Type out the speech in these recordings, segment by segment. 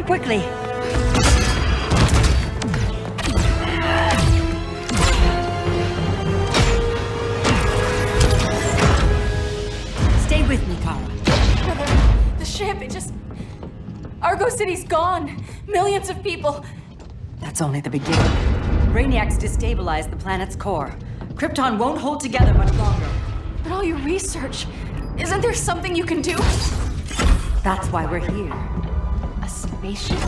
quickly. Stay with me, Kara. The ship, it just... Argo City's gone. Millions of people. That's only the beginning. Brainiac's destabilized the planet's core. Krypton won't hold together much longer. But all your research, isn't there something you can do? That's why we're here. A spaceship?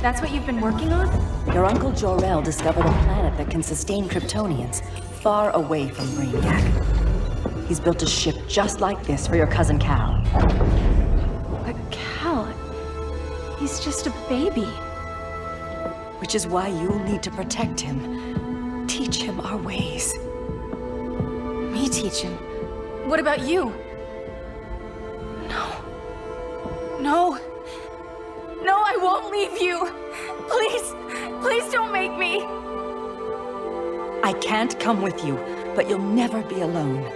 That's what you've been working on? Your Uncle Jor-El discovered a planet that can sustain Kryptonians far away from Brainiac. He's built a ship just like this for your cousin Cal. But Cal... he's just a baby. Which is why you'll need to protect him. Teach him our ways. Me teach him? What about you? No. No. No, I won't leave you. Please, please don't make me. I can't come with you, but you'll never be alone.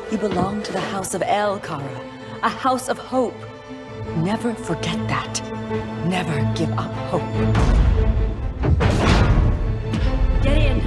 You belong to the House of El, Kara. A house of hope. Never forget that. Never give up hope. Get in.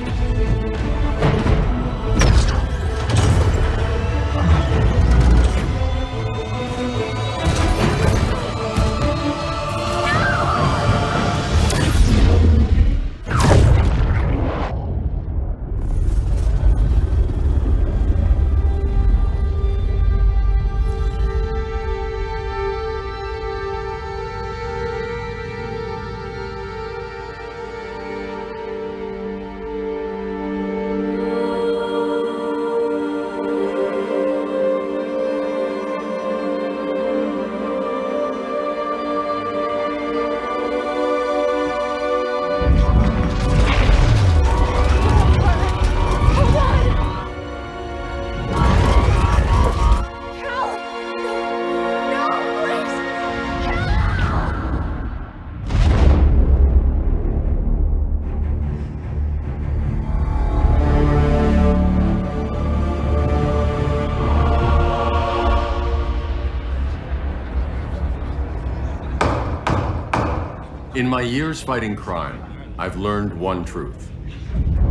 In my years fighting crime, I've learned one truth.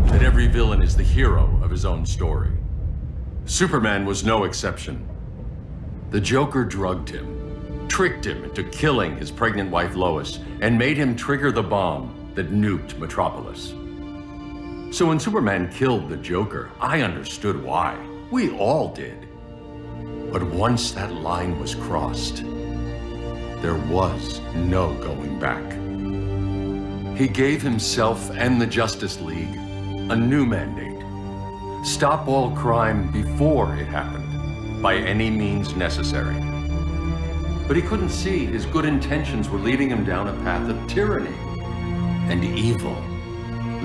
That every villain is the hero of his own story. Superman was no exception. The Joker drugged him, tricked him into killing his pregnant wife Lois, and made him trigger the bomb that nuked Metropolis. So when Superman killed the Joker, I understood why. We all did. But once that line was crossed, there was no going back. He gave himself and the Justice League a new mandate. Stop all crime before it happened, by any means necessary. But he couldn't see his good intentions were leading him down a path of tyranny and evil.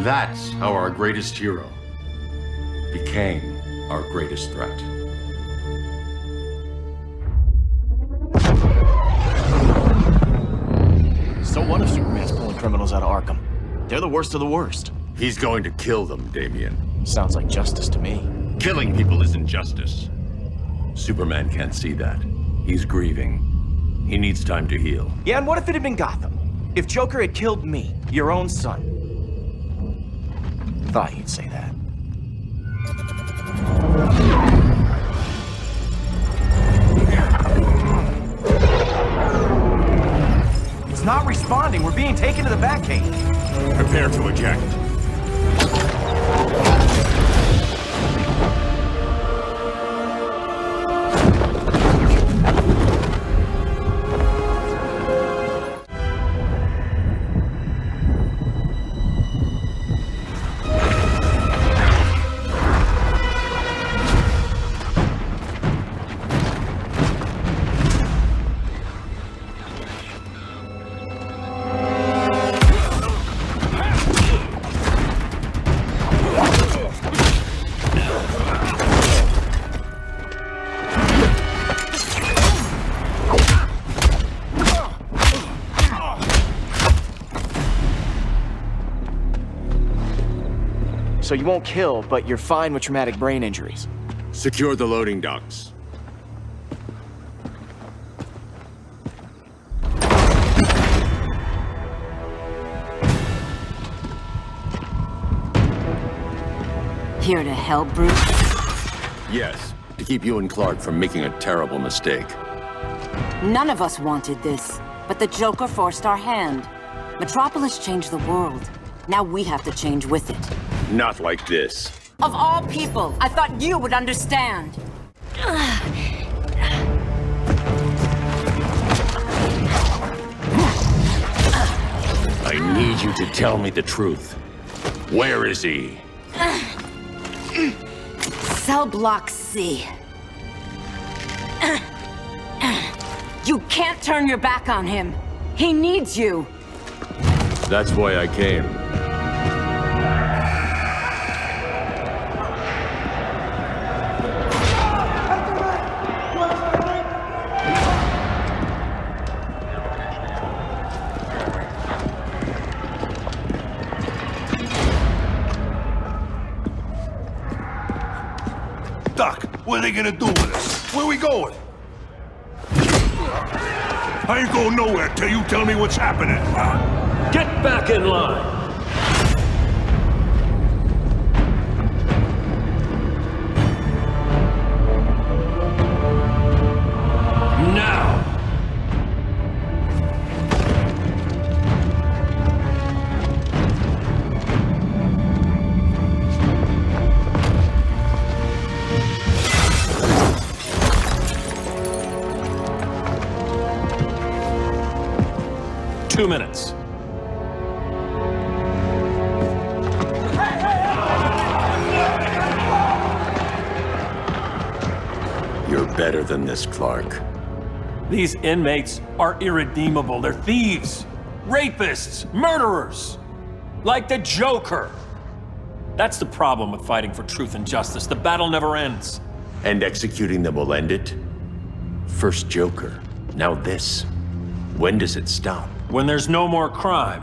That's how our greatest hero became our greatest threat. So what if Superman's pulling criminals out of Arkham? They're the worst of the worst. He's going to kill them, Damian. Sounds like justice to me. Killing people isn't justice. Superman can't see that. He's grieving. He needs time to heal. Yeah, and what if it had been Gotham? If Joker had killed me, your own son? Thought you'd say that. It's not responding. We're being taken to the Batcave. Prepare to eject. So you won't kill, but you're fine with traumatic brain injuries. Secure the loading docks. Here to help, Bruce? Yes, to keep you and Clark from making a terrible mistake. None of us wanted this, but the Joker forced our hand. Metropolis changed the world. Now we have to change with it. Not like this. Of all people, I thought you would understand. I need you to tell me the truth. Where is he? Cell Block C. You can't turn your back on him. He needs you. That's why I came. Doc, what are they gonna do with us? Where we going? I ain't going nowhere till you tell me what's happening. Get back in line! Now! Two minutes. You're better than this, Clark. These inmates are irredeemable. They're thieves, rapists, murderers. Like the Joker. That's the problem with fighting for truth and justice. The battle never ends. And executing them will end it? First Joker, now this. When does it stop? When there's no more crime.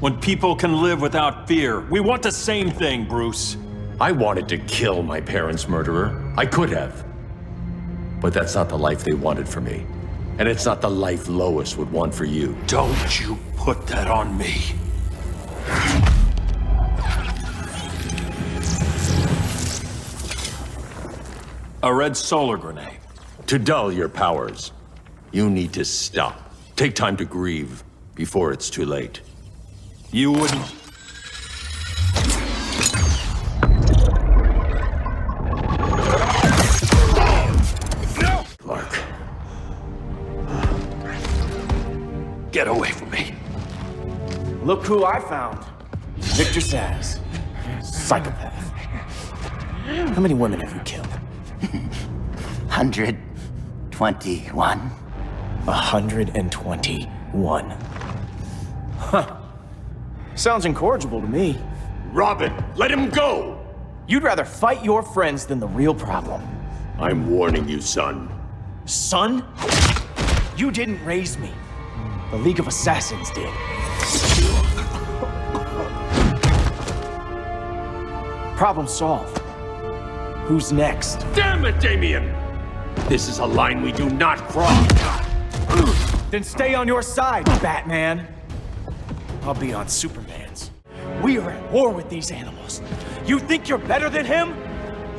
When people can live without fear. We want the same thing, Bruce. I wanted to kill my parents' murderer. I could have. But that's not the life they wanted for me. And it's not the life Lois would want for you. Don't you put that on me. A red solar grenade. To dull your powers, you need to stop. Take time to grieve before it's too late. You wouldn't... Clark. Get away from me. Look who I found. Victor Saz. Psychopath. How many women have you killed? 121. 121. Huh. Sounds incorrigible to me. Robin, let him go! You'd rather fight your friends than the real problem. I'm warning you, son. Son? You didn't raise me. The League of Assassins did. Problem solved. Who's next? Damn it, Damien! This is a line we do not cross. Then stay on your side, Batman. I'll be on Superman's. We are at war with these animals. You think you're better than him?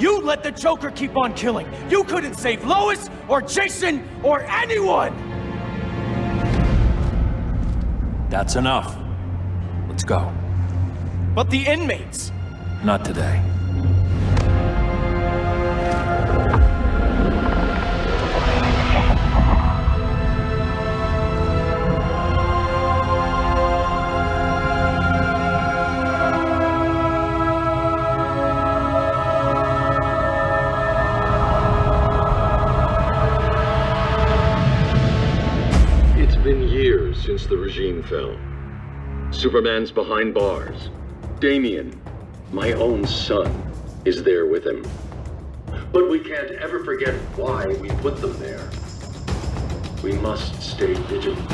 You let the Joker keep on killing. You couldn't save Lois, or Jason, or anyone! That's enough. Let's go. But the inmates. Not today. It's been years since the regime fell. Superman's behind bars. Damien, my own son, is there with him. But we can't ever forget why we put them there. We must stay vigilant.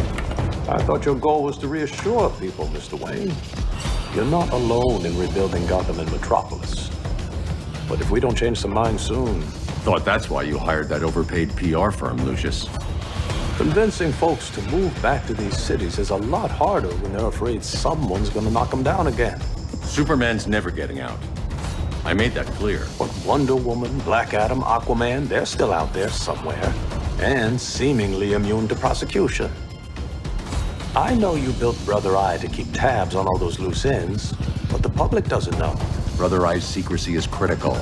I thought your goal was to reassure people, Mr. Wayne. You're not alone in rebuilding Gotham and Metropolis. But if we don't change some minds soon... Thought that's why you hired that overpaid PR firm, Lucius. Convincing folks to move back to these cities is a lot harder when they're afraid someone's gonna knock them down again. Superman's never getting out. I made that clear. But Wonder Woman, Black Adam, Aquaman, they're still out there somewhere. And seemingly immune to prosecution. I know you built Brother Eye to keep tabs on all those loose ends, but the public doesn't know. Brother Eye's secrecy is critical.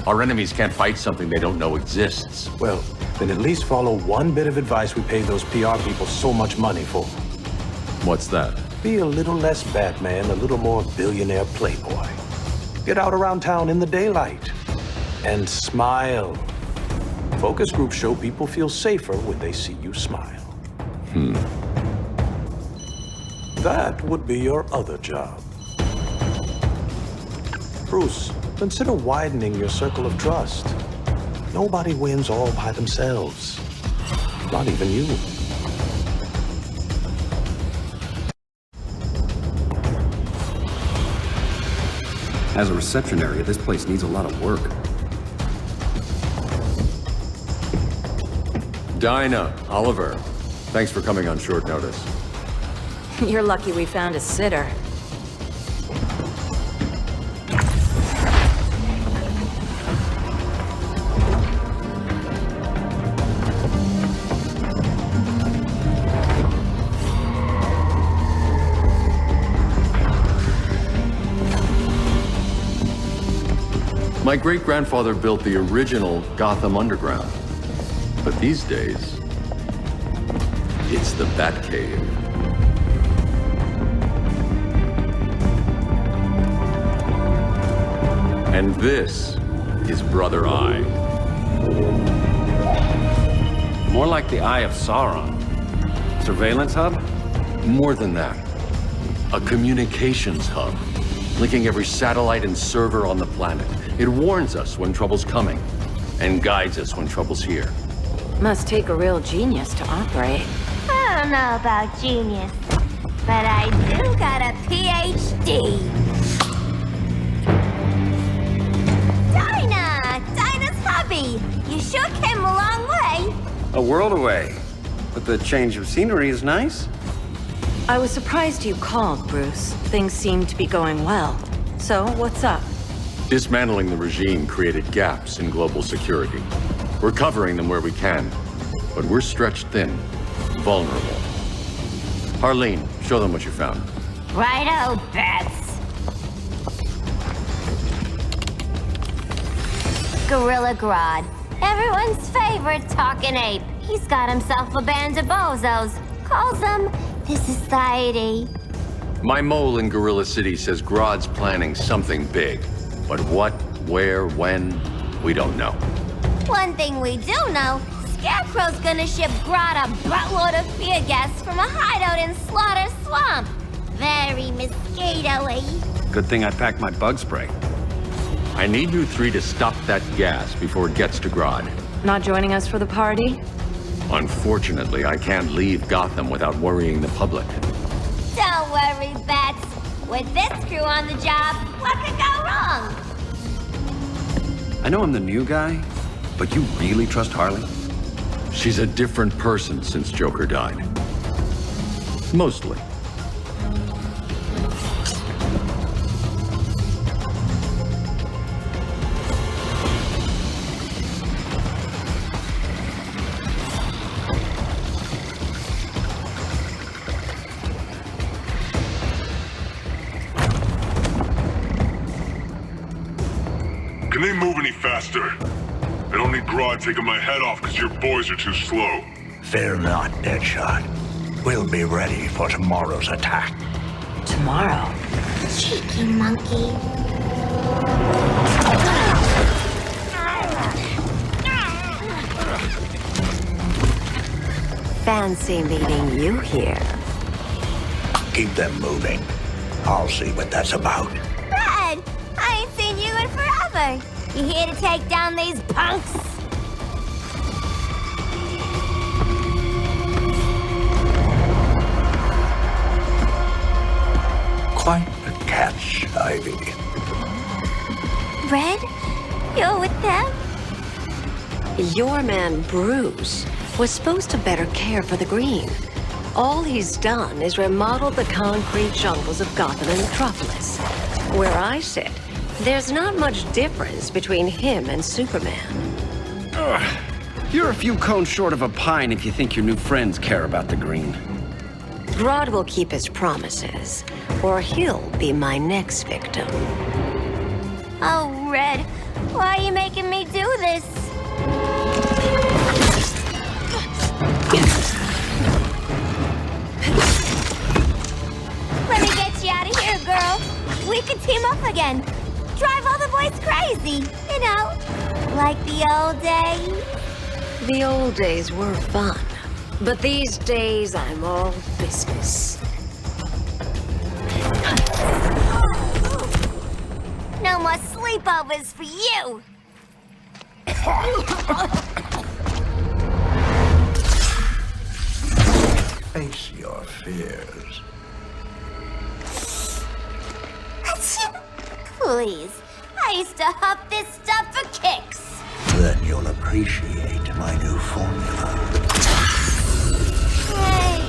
Our enemies can't fight something they don't know exists. Well, then at least follow one bit of advice we pay those PR people so much money for. What's that? Be a little less Batman, a little more billionaire playboy. Get out around town in the daylight. And smile. Focus groups show people feel safer when they see you smile. That would be your other job. Bruce, consider widening your circle of trust. Nobody wins all by themselves. Not even you. As a reception area, this place needs a lot of work. Dinah, Oliver, thanks for coming on short notice. You're lucky we found a sitter. My great-grandfather built the original Gotham Underground. But these days, it's the Batcave. And this is Brother Eye. More like the Eye of Sauron. Surveillance hub? More than that. A communications hub, linking every satellite and server on the planet. It warns us when trouble's coming, and guides us when trouble's here. Must take a real genius to operate. I don't know about genius, but I do got a PhD. Dinah's hubby. You sure came a long way. A world away. But the change of scenery is nice. I was surprised you called, Bruce. Things seem to be going well. So, what's up? Dismantling the regime created gaps in global security. We're covering them where we can, but we're stretched thin, vulnerable. Harleen, show them what you found. Righto, Bats. Gorilla Grodd. Everyone's favorite talking ape. He's got himself a band of bozos. Calls them the Society. My mole in Gorilla City says Grodd's planning something big. But what, where, when, we don't know. One thing we do know, Scarecrow's gonna ship Grodd a buttload of fear gas from a hideout in Slaughter Swamp. Very mosquito-y. Good thing I packed my bug spray. I need you three to stop that gas before it gets to Grodd. Not joining us for the party? Unfortunately, I can't leave Gotham without worrying the public. Don't worry, Bats. With this crew on the job, what could go wrong? I know I'm the new guy, but you really trust Harley? She's a different person since Joker died. Mostly. Can they move any faster? I don't need Grodd taking my head off because your boys are too slow. Fear not, Deadshot. We'll be ready for tomorrow's attack. Tomorrow? Cheeky monkey. Fancy meeting you here. Keep them moving. I'll see what that's about. Red! I ain't seen you in forever. You here to take down these punks? Quite a catch, Ivy. Red? You're with them? Your man, Bruce, was supposed to better care for the green. All he's done is remodel the concrete jungles of Gotham and Metropolis. Where I sit, There's not much difference between him and Superman. You're a few cones short of a pine if you think your new friends care about the green. Grodd will keep his promises, or he'll be my next victim. Oh, Red, why are you making me do this? Let me get you out of here, girl. We could team up again. Drive all the boys crazy, you know, like the old days. The old days were fun, but these days I'm all business. No more sleepovers for you. Face your fears. Please, I used to huff this stuff for kicks. Then you'll appreciate my new formula. Hey.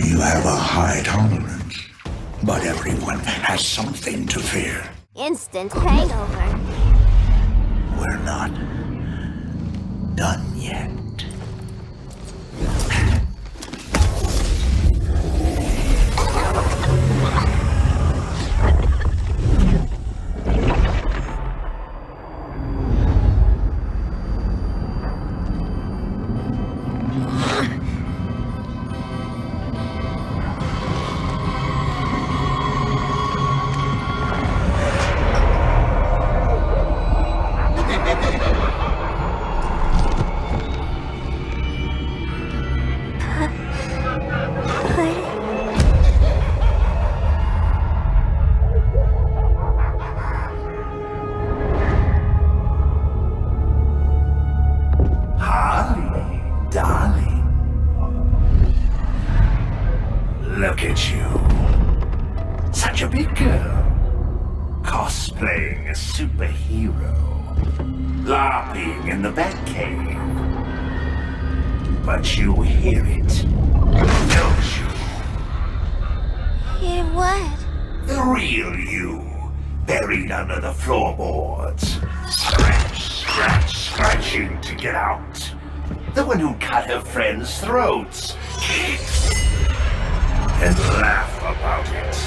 You have a high tolerance, but everyone has something to fear. Instant hangover. We're not done yet. Look at you. Such a big girl. Cosplaying a superhero. LARPing in the Batcave. But you hear it, don't you? Hear what? The real you. Buried under the floorboards. Scratch, scratch, scratching to get out. The one who cut her friends' throats. And laugh about it.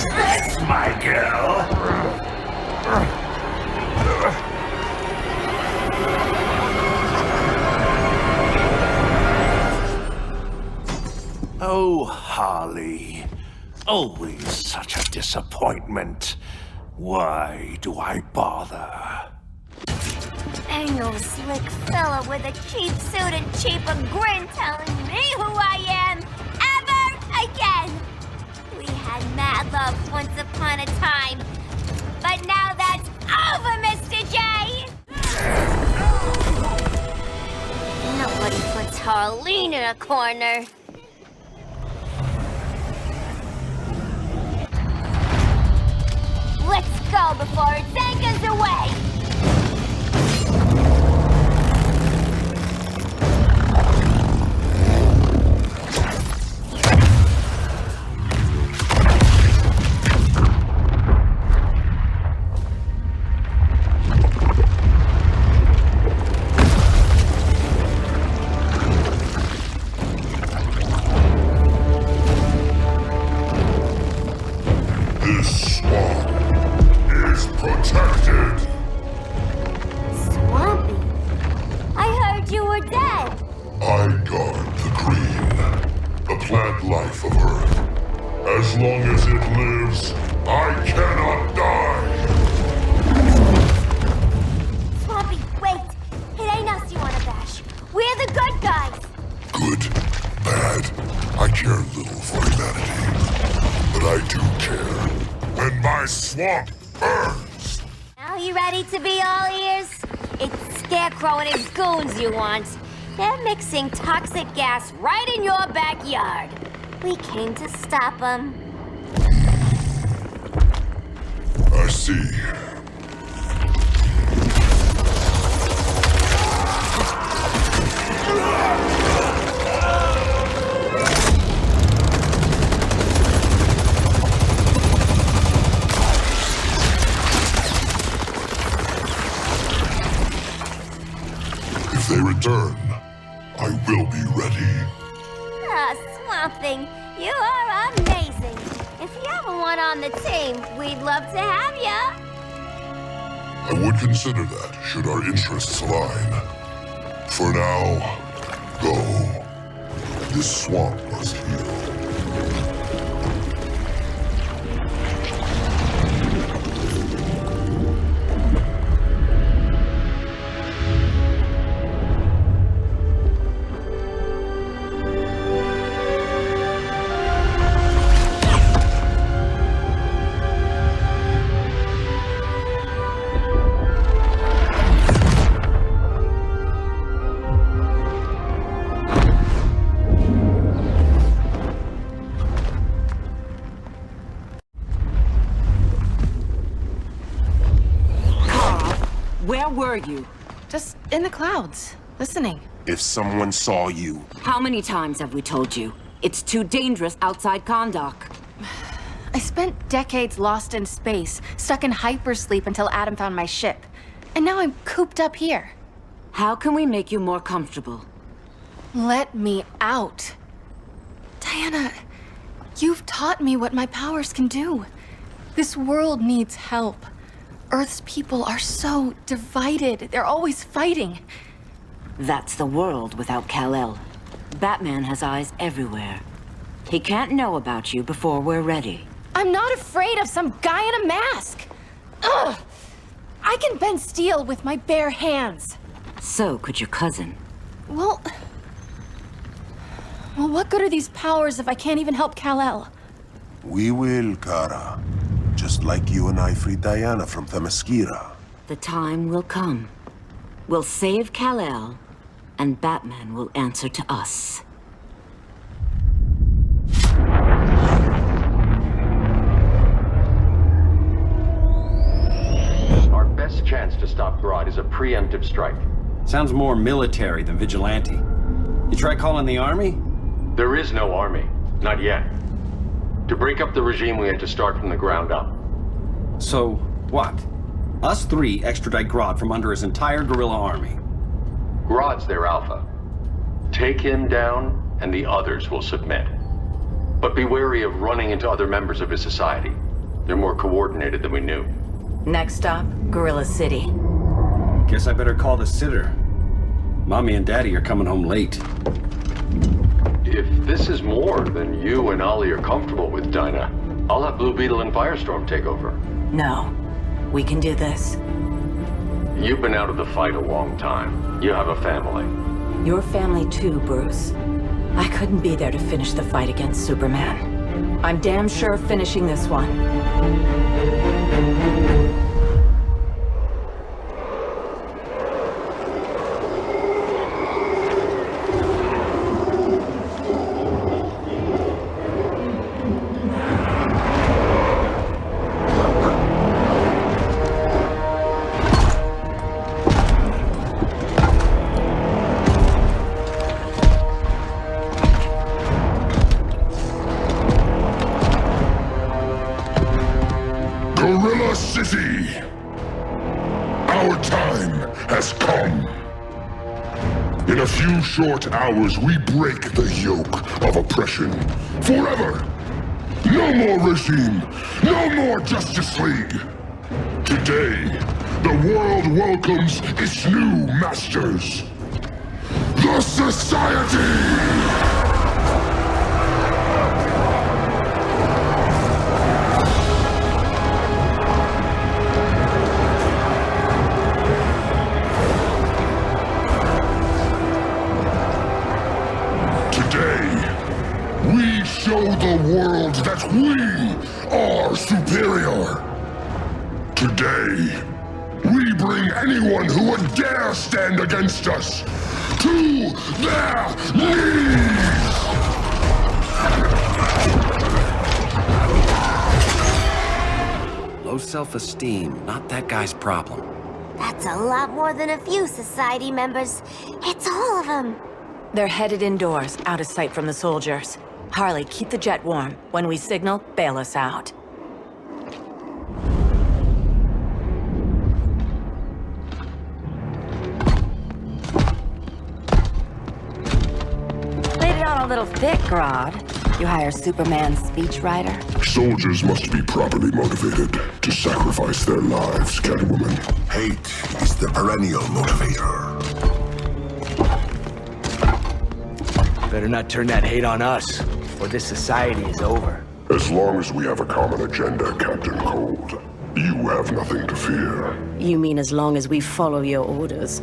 That's my girl. Oh, Harley. Always such a disappointment. Why do I bother? Ain't no slick fella with a cheap suit and cheaper grin telling me who I am ever again. We had mad love once upon a time, but now that's over, Mr. J. Nobody puts Harleen in a corner. Let's go before it anchors away! This swamp is protected. Swampy? I heard you were dead. I guard the green, the plant life of Earth. As long as it lives, I cannot die. Swampy, wait. It ain't us you wanna bash. We're the good guys. Good, bad, I care little for humanity. But I do care. And my swamp burns! Now you ready to be all ears? It's Scarecrow and his goons you want. They're mixing toxic gas right in your backyard. We came to stop him. I see. If they return, I will be ready. Ah, Swamp Thing, you are amazing. If you ever want on the team, we'd love to have ya. I would consider that, should our interests align. For now, go. This swamp must heal. Where were you? Just in the clouds, listening. If someone saw you... How many times have we told you? It's too dangerous outside Kahndaq. I spent decades lost in space, stuck in hypersleep until Adam found my ship. And now I'm cooped up here. How can we make you more comfortable? Let me out. Diana, you've taught me what my powers can do. This world needs help. Earth's people are so divided. They're always fighting. That's the world without Kal-El. Batman has eyes everywhere. He can't know about you before we're ready. I'm not afraid of some guy in a mask. Ugh! I can bend steel with my bare hands. So could your cousin. Well, what good are these powers if I can't even help Kal-El? We will, Kara. Just like you and I freed Diana from Themyscira. The time will come. We'll save Kal-El, and Batman will answer to us. Our best chance to stop Grodd is a preemptive strike. Sounds more military than vigilante. You try calling the army? There is no army. Not yet. To break up the regime, we had to start from the ground up. So, what? Us three extradite Grodd from under his entire guerrilla army. Grodd's their alpha. Take him down, and the others will submit. But be wary of running into other members of his society. They're more coordinated than we knew. Next stop, Gorilla City. Guess I better call the sitter. Mommy and Daddy are coming home late. If this is more than you and Ollie are comfortable with, Dinah, I'll have Blue Beetle and Firestorm take over. No. We can do this. You've been out of the fight a long time. You have a family. Your family too, Bruce. I couldn't be there to finish the fight against Superman. I'm damn sure finishing this one. Gorilla City! Our time has come. In a few short hours, we break the yoke of oppression. Forever! No more regime! No more Justice League! Today, the world welcomes its new masters. The Society! Show the world that we are superior. Today, we bring anyone who would dare stand against us to their knees! Low self-esteem, not that guy's problem. That's a lot more than a few society members. It's all of them. They're headed indoors, out of sight from the soldiers. Harley, keep the jet warm. When we signal, bail us out. Laid it on a little thick, Grodd. You hire Superman's speechwriter? Soldiers must be properly motivated to sacrifice their lives, Catwoman. Hate is the perennial motivator. Better not turn that hate on us, or this society is over. As long as we have a common agenda, Captain Cold, you have nothing to fear. You mean as long as we follow your orders?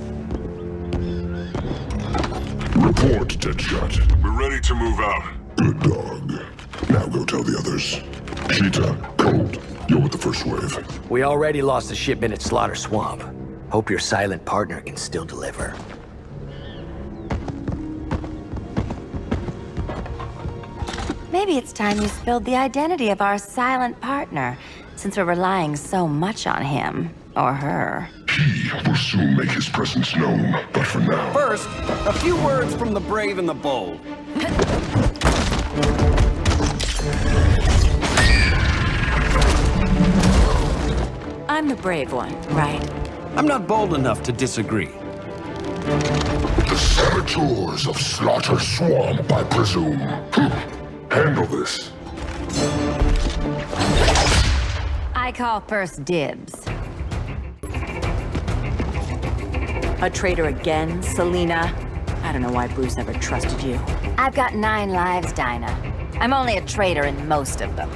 Report, Deadshot. We're ready to move out. Good dog. Now go tell the others. Cheetah, Cold, you're with the first wave. We already lost a shipment at Slaughter Swamp. Hope your silent partner can still deliver. Maybe it's time you spilled the identity of our silent partner, since we're relying so much on him, or her. He will soon make his presence known, but for now... First, a few words from the brave and the bold. I'm the brave one, right? I'm not bold enough to disagree. The saboteurs of Slaughter Swamp, I presume. Handle this. I call first dibs. A traitor again, Selina? I don't know why Bruce ever trusted you. I've got 9 lives, Dinah. I'm only a traitor in most of them.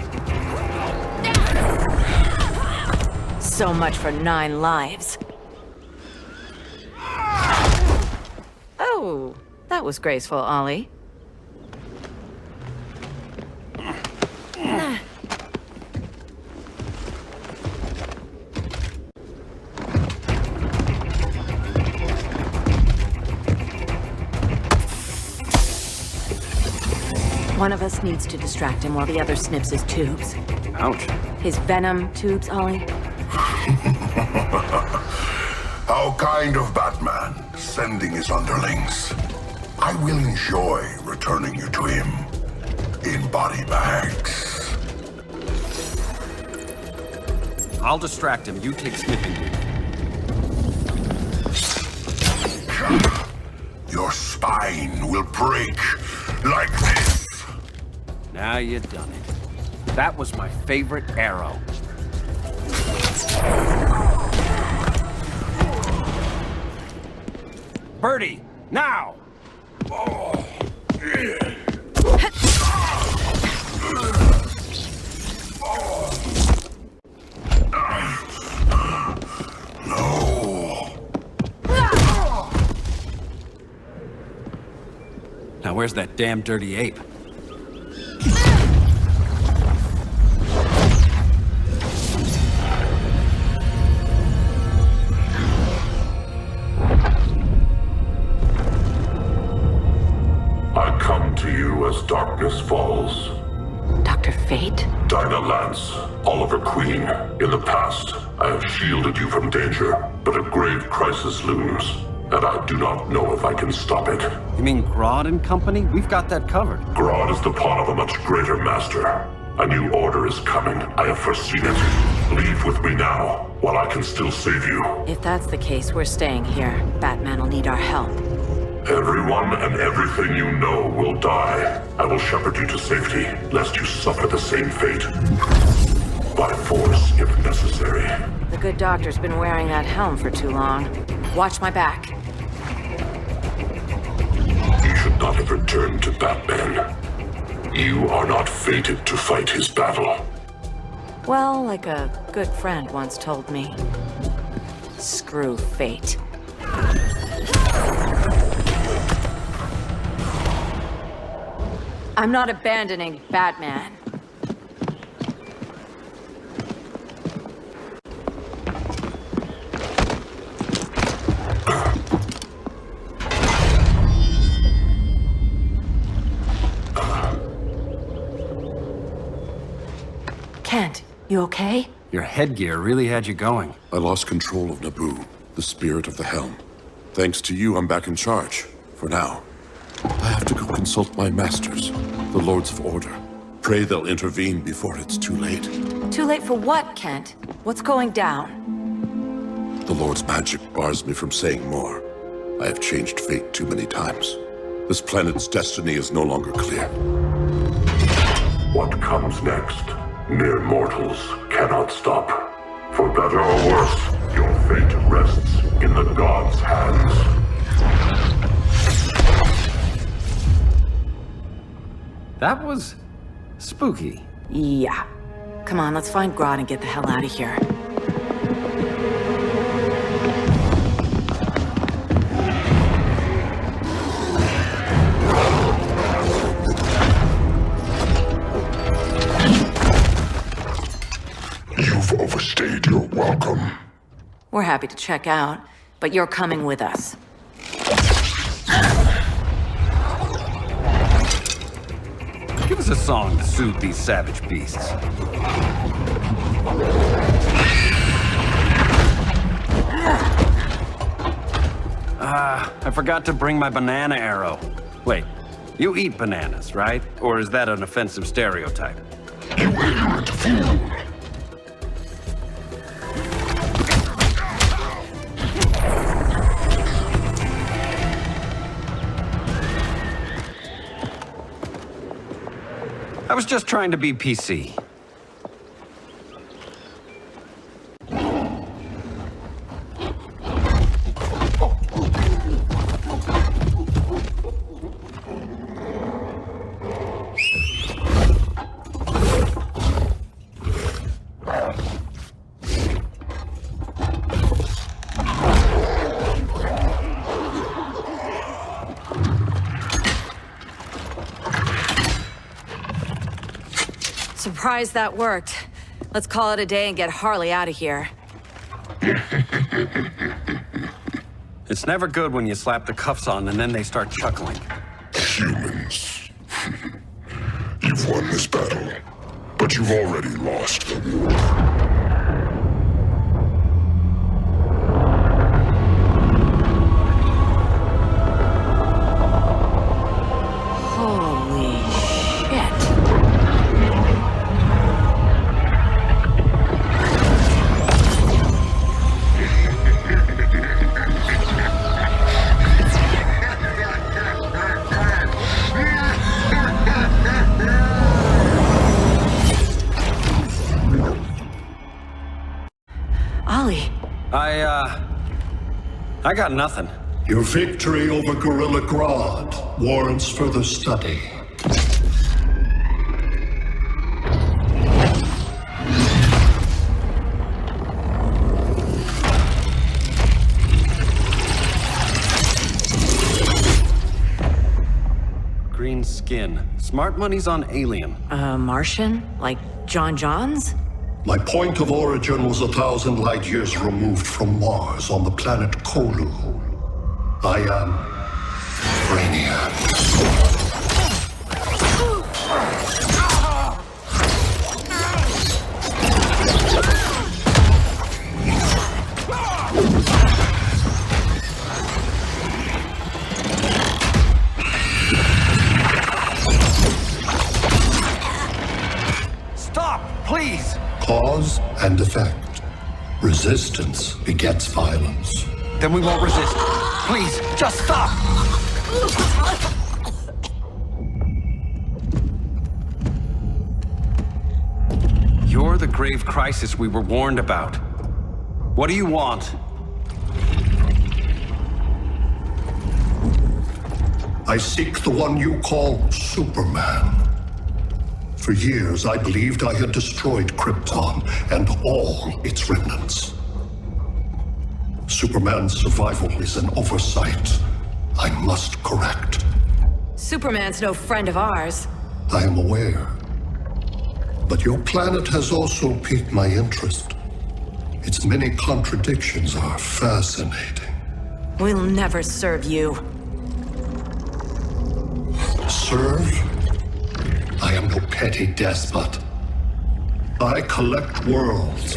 So much for 9 lives. Oh, that was graceful, Ollie. One of us needs to distract him while the other snips his tubes. Ouch. His venom tubes, Ollie. How kind of Batman, sending his underlings. I will enjoy returning you to him in body bags. I'll distract him. You take sniffing duty. Your spine will break like this. Now you've done it. That was my favorite arrow. Birdie, now! Now where's that damn dirty ape? I come to you as darkness falls. Dr. Fate? Dinah Lance, Oliver Queen. In the past, I have shielded you from danger, but a grave crisis looms, and I do not know if I can stop it. You mean Grodd and company? We've got that covered. Grodd is the pawn of a much greater master. A new order is coming. I have foreseen it. Leave with me now, while I can still save you. If that's the case, we're staying here. Batman will need our help. Everyone and everything you know will die. I will shepherd you to safety, lest you suffer the same fate. By force, if necessary. The good doctor's been wearing that helm for too long. Watch my back. You should not have returned to Batman. You are not fated to fight his battle. Well, like a good friend once told me. Screw fate. I'm not abandoning Batman. Kent, you okay? Your headgear really had you going. I lost control of Naboo, the spirit of the helm. Thanks to you, I'm back in charge. For now. I have to go consult my masters, the Lords of Order. Pray they'll intervene before it's too late. Too late for what, Kent? What's going down? The Lord's magic bars me from saying more. I have changed fate too many times. This planet's destiny is no longer clear. What comes next? Mere mortals cannot stop. For better or worse, your fate rests in the gods' hands. That was spooky. Yeah. Come on, let's find Grodd and get the hell out of here. You've overstayed your welcome. We're happy to check out, but you're coming with us. Give us a song to soothe these savage beasts. I forgot to bring my banana arrow. Wait, you eat bananas, right? Or is that an offensive stereotype? You ignorant fool! I was just trying to be PC. Surprised that worked. Let's call it a day and get Harley out of here. It's never good when you slap the cuffs on and then they start chuckling. Humans. You've won this battle, but you've already lost the war. I got nothing. Your victory over Gorilla Grodd warrants further study. Green skin. Smart money's on alien. Martian? Like John Johns? My point of origin was 1,000 light years removed from Mars on the planet Kolu. I am Brainiac. Stop, please! Cause and effect. Resistance begets violence. Then we won't resist. Please, just stop! You're the grave crisis we were warned about. What do you want? I seek the one you call Superman. For years, I believed I had destroyed Krypton and all its remnants. Superman's survival is an oversight I must correct. Superman's no friend of ours. I am aware. But your planet has also piqued my interest. Its many contradictions are fascinating. We'll never serve you. Serve? I am no petty despot. I collect worlds,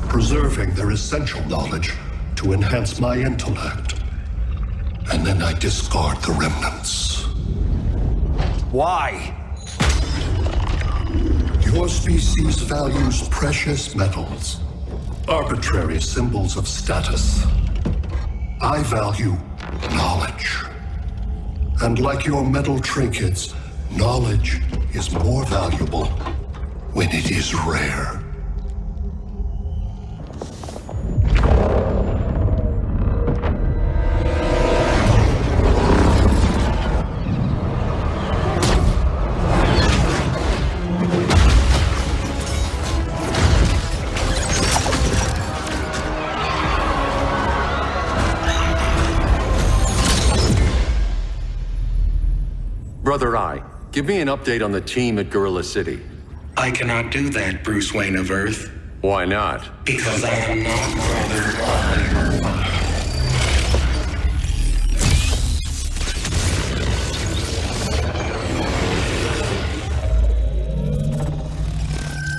preserving their essential knowledge to enhance my intellect. And then I discard the remnants. Why? Your species values precious metals, arbitrary symbols of status. I value knowledge. And like your metal trinkets, knowledge is more valuable when it is rare. Brother Eye, give me an update on the team at Gorilla City. I cannot do that, Bruce Wayne of Earth. Why not? Because I am not Brother Eye.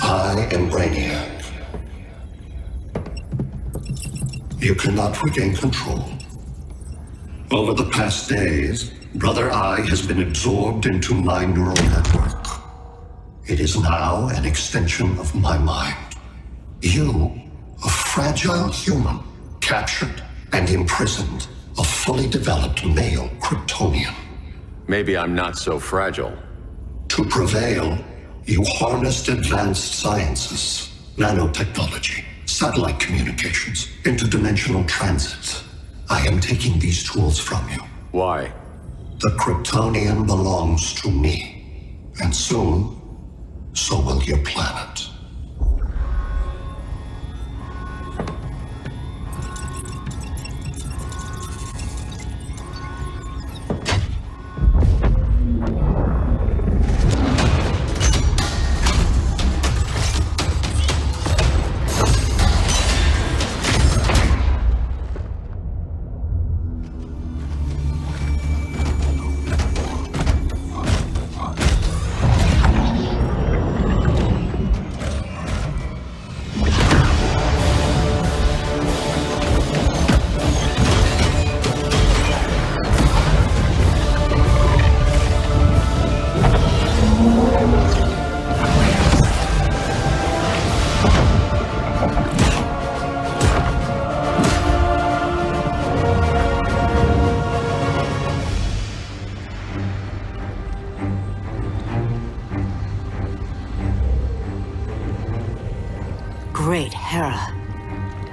I am Brainiac. You cannot regain control. Over the past days, Brother Eye has been absorbed into my neural network. It is now an extension of my mind. You, a fragile human, captured and imprisoned a fully developed male Kryptonian. Maybe I'm not so fragile. To prevail, you harnessed advanced sciences, nanotechnology, satellite communications, interdimensional transit. I am taking these tools from you. Why? The Kryptonian belongs to me. And soon, so will your planet. Great Hera.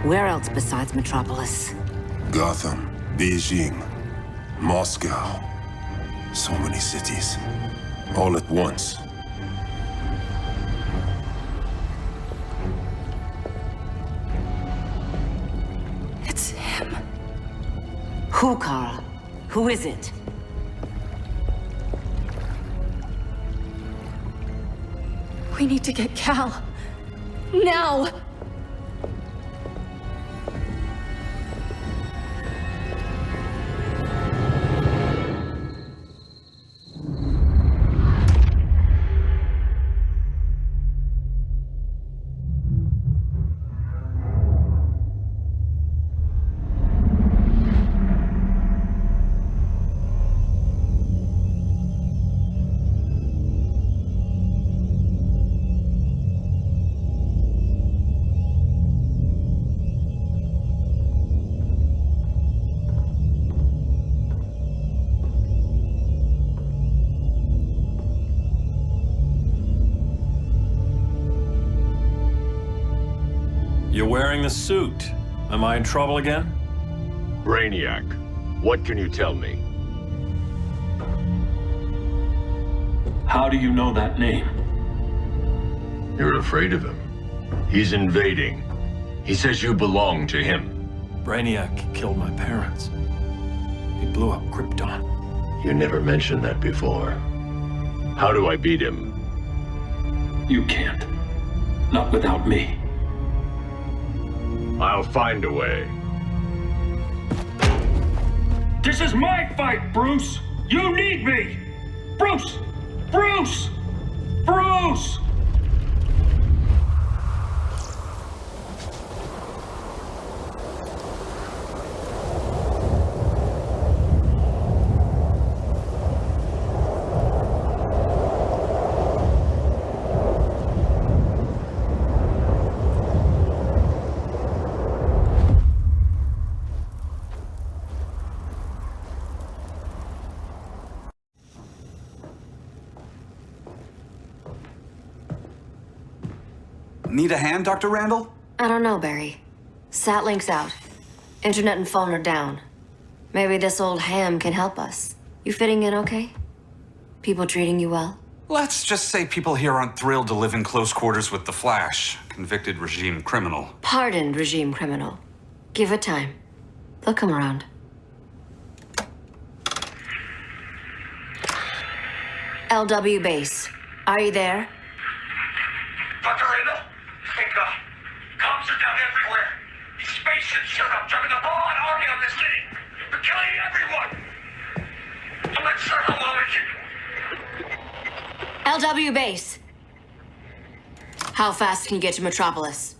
Where else besides Metropolis? Gotham, Beijing, Moscow. So many cities. All at once. It's him. Who, Kara? Who is it? We need to get Cal. Now! You're wearing the suit. Am I in trouble again? Brainiac, what can you tell me? How do you know that name? You're afraid of him. He's invading. He says you belong to him. Brainiac killed my parents. He blew up Krypton. You never mentioned that before. How do I beat him? You can't. Not without me. I'll find a way. This is my fight, Bruce! You need me! Bruce! Bruce! Bruce! Need a hand, Dr. Randall? I don't know, Barry. Satlink's out. Internet and phone are down. Maybe this old ham can help us. You fitting in okay? People treating you well? Let's just say people here aren't thrilled to live in close quarters with the Flash, convicted regime criminal. Pardoned regime criminal. Give it time. They'll come around. LW base. Are you there? Dr. Randall? Thank God. Comms are down everywhere. These spaceships showed up, driving a broad army on this city. They're killing everyone. I'm not sure how long it can... LW base. How fast can you get to Metropolis?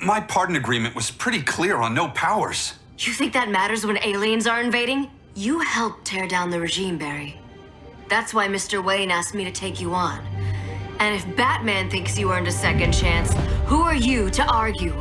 My pardon agreement was pretty clear on no powers. You think that matters when aliens are invading? You helped tear down the regime, Barry. That's why Mr. Wayne asked me to take you on. And if Batman thinks you earned a second chance, who are you to argue?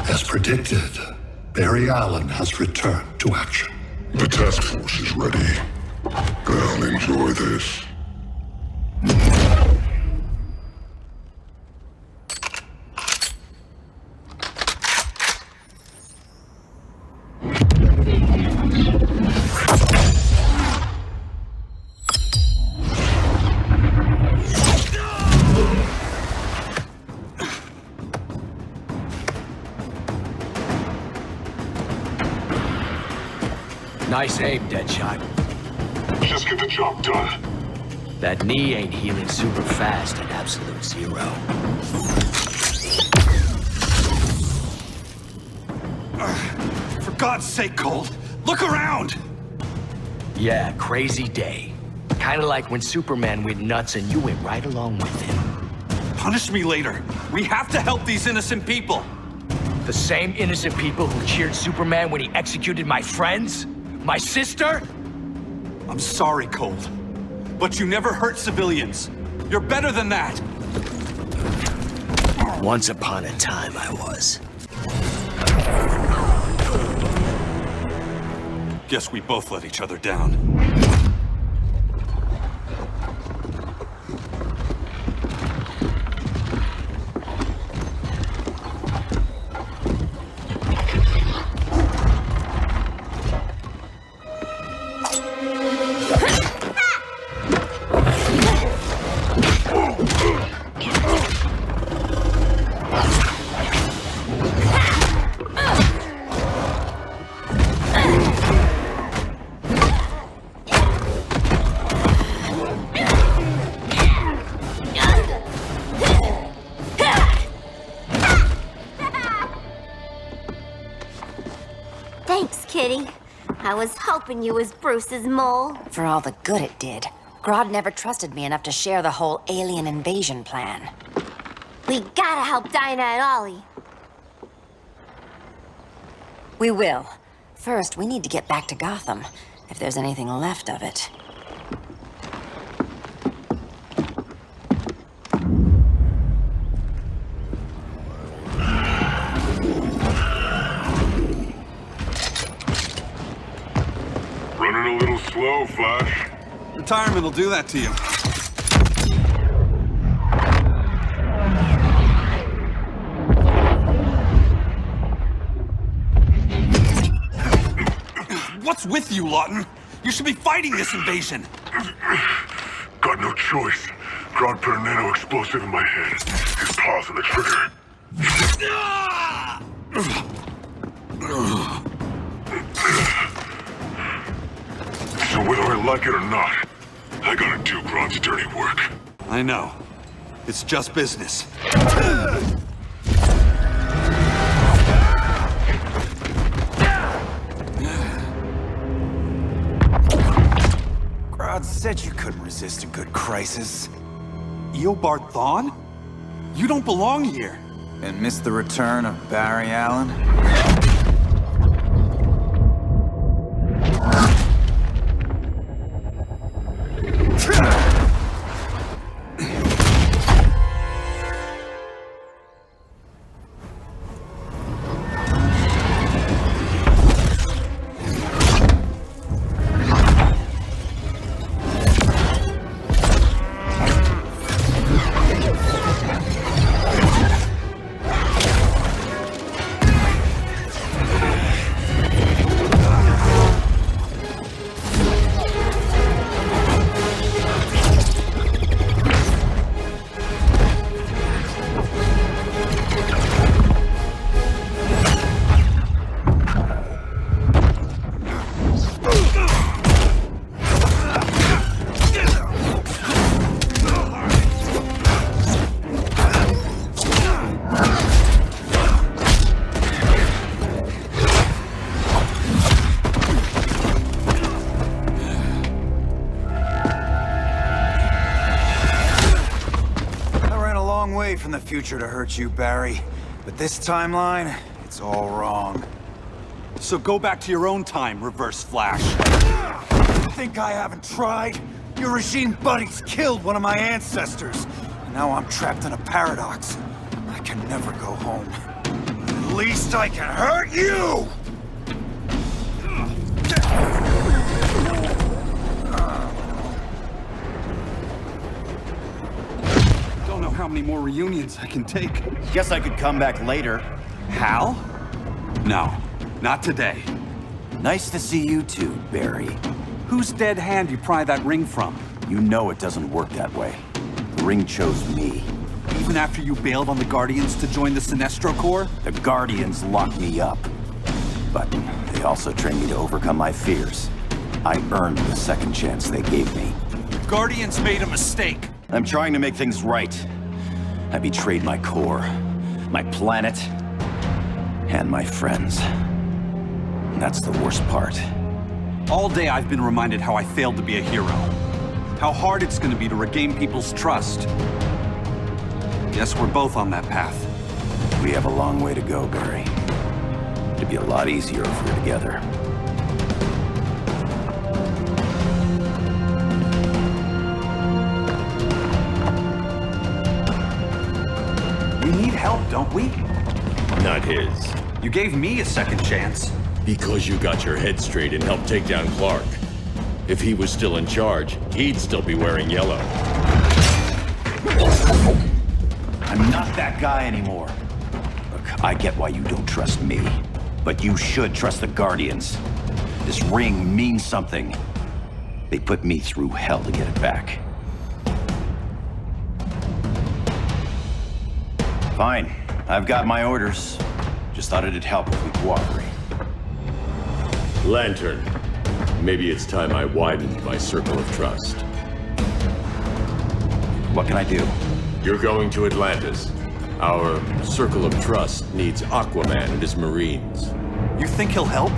As predicted, Barry Allen has returned to action. The task force is ready. They'll enjoy this. Nice aim, Deadshot. Just get the job done. That knee ain't healing super fast at absolute zero. For God's sake, Colt, look around! Yeah, crazy day. Kinda like when Superman went nuts and you went right along with him. Punish me later. We have to help these innocent people. The same innocent people who cheered Superman when he executed my friends? My sister? I'm sorry, Colt, but you never hurt civilians. You're better than that. Once upon a time, I was. Guess we both let each other down. Thanks, Kitty. I was hoping you was Bruce's mole. For all the good it did. Grodd never trusted me enough to share the whole alien invasion plan. We gotta help Dinah and Ollie. We will. First, we need to get back to Gotham, if there's anything left of it. Running a little slow, Flash. Retirement will do that to you. What's with you, Lawton? You should be fighting this invasion. Got no choice. Grodd put a nano explosive in my head. His paws on the trigger. you like it or not, I gotta do Grodd's dirty work. I know. It's just business. Grodd said you couldn't resist a good crisis. Eobard Thawne? You don't belong here. And miss the return of Barry Allen? From the future to hurt you, Barry. But this timeline, it's all wrong. So go back to your own time, Reverse Flash. Think I haven't tried? Your regime buddies killed one of my ancestors. And now I'm trapped in a paradox. I can never go home. At least I can hurt you! How many more reunions I can take? Guess I could come back later. Hal? No, not today. Nice to see you too, Barry. Whose dead hand you pry that ring from? You know it doesn't work that way. The ring chose me. Even after you bailed on the Guardians to join the Sinestro Corps? The Guardians locked me up. But they also trained me to overcome my fears. I earned the second chance they gave me. Guardians made a mistake. I'm trying to make things right. I betrayed my core, my planet, and my friends. And that's the worst part. All day I've been reminded how I failed to be a hero. How hard it's going to be to regain people's trust. Guess we're both on that path. We have a long way to go, Barry. It'd be a lot easier if we're together. We need help, don't we? Not his. You gave me a second chance. Because you got your head straight and helped take down Clark. If he was still in charge, he'd still be wearing yellow. I'm not that guy anymore. Look, I get why you don't trust me. But you should trust the Guardians. This ring means something. They put me through hell to get it back. Fine. I've got my orders. Just thought it'd help if we cooperate. Lantern. Maybe it's time I widened my circle of trust. What can I do? You're going to Atlantis. Our circle of trust needs Aquaman and his Marines. You think he'll help?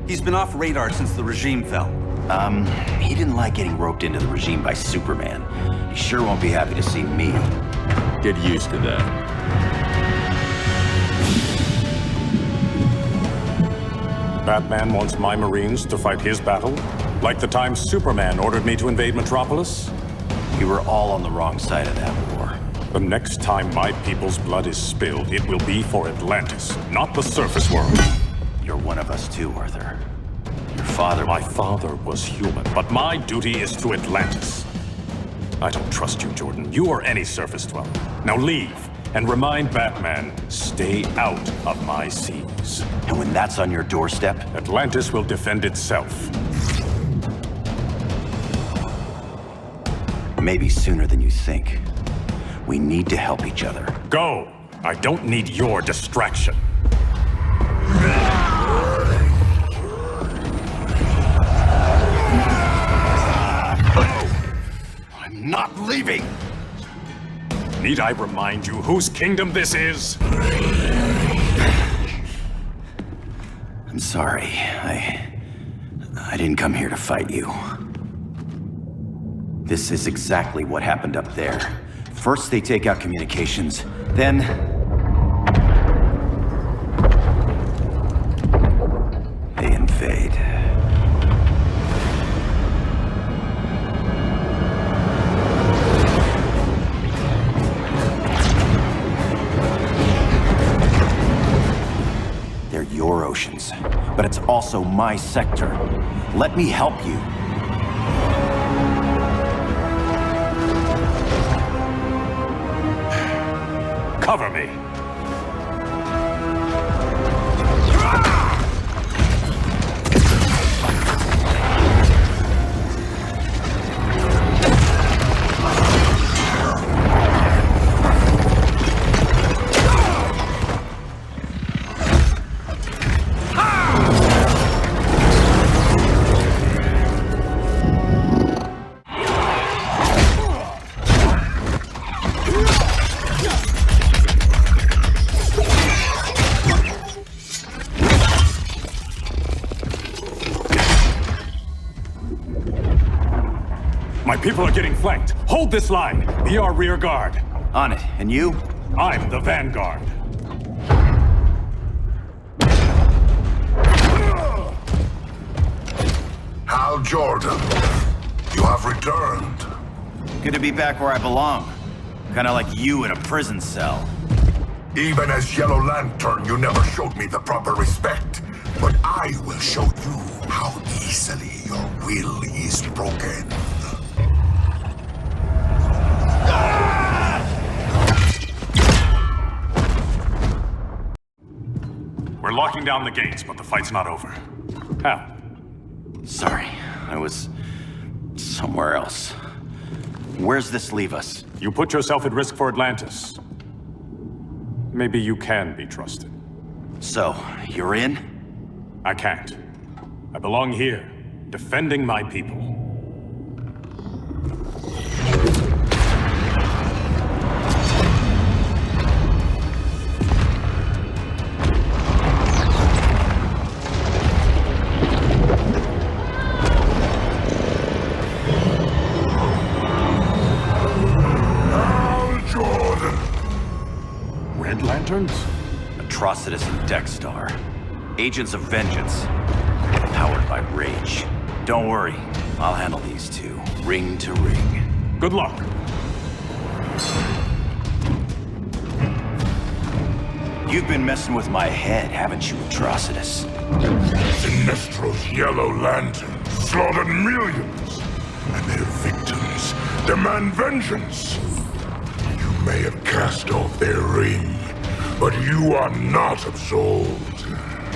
He's been off radar since the regime fell. He didn't like getting roped into the regime by Superman. He sure won't be happy to see me. Get used to that. Batman wants my Marines to fight his battle? Like the time Superman ordered me to invade Metropolis? We were all on the wrong side of that war. The next time my people's blood is spilled, it will be for Atlantis, not the surface world. You're one of us too, Arthur. Your father... My father was human, but my duty is to Atlantis. I don't trust you, Jordan. You or any surface dweller. Now leave, and remind Batman, stay out of my seas. And when that's on your doorstep? Atlantis will defend itself. Maybe sooner than you think. We need to help each other. Go! I don't need your distraction. not leaving! Need I remind you whose kingdom this is? I'm sorry. I didn't come here to fight you. This is exactly what happened up there. First they take out communications, then... they invade. They're your oceans, but it's also my sector. Let me help you. Cover me. My people are getting flanked. Hold this line. Be our rear guard. On it. And you? I'm the vanguard. Hal Jordan, you have returned. Good to be back where I belong. Kinda like you in a prison cell. Even as Yellow Lantern, you never showed me the proper respect. But I will show you how easily your will is broken. We're locking down the gates, but the fight's not over. Hal. Sorry, I was somewhere else. Where's this leave us? You put yourself at risk for Atlantis. Maybe you can be trusted. So, you're in? I can't. I belong here, defending my people. Lanterns? Atrocitus and Dexstar. Agents of Vengeance. Powered by rage. Don't worry, I'll handle these two, ring to ring. Good luck. You've been messing with my head, haven't you, Atrocitus? Sinestro's Yellow Lantern slaughtered millions, and their victims demand vengeance. You may have cast off their ring, but you are not absolved.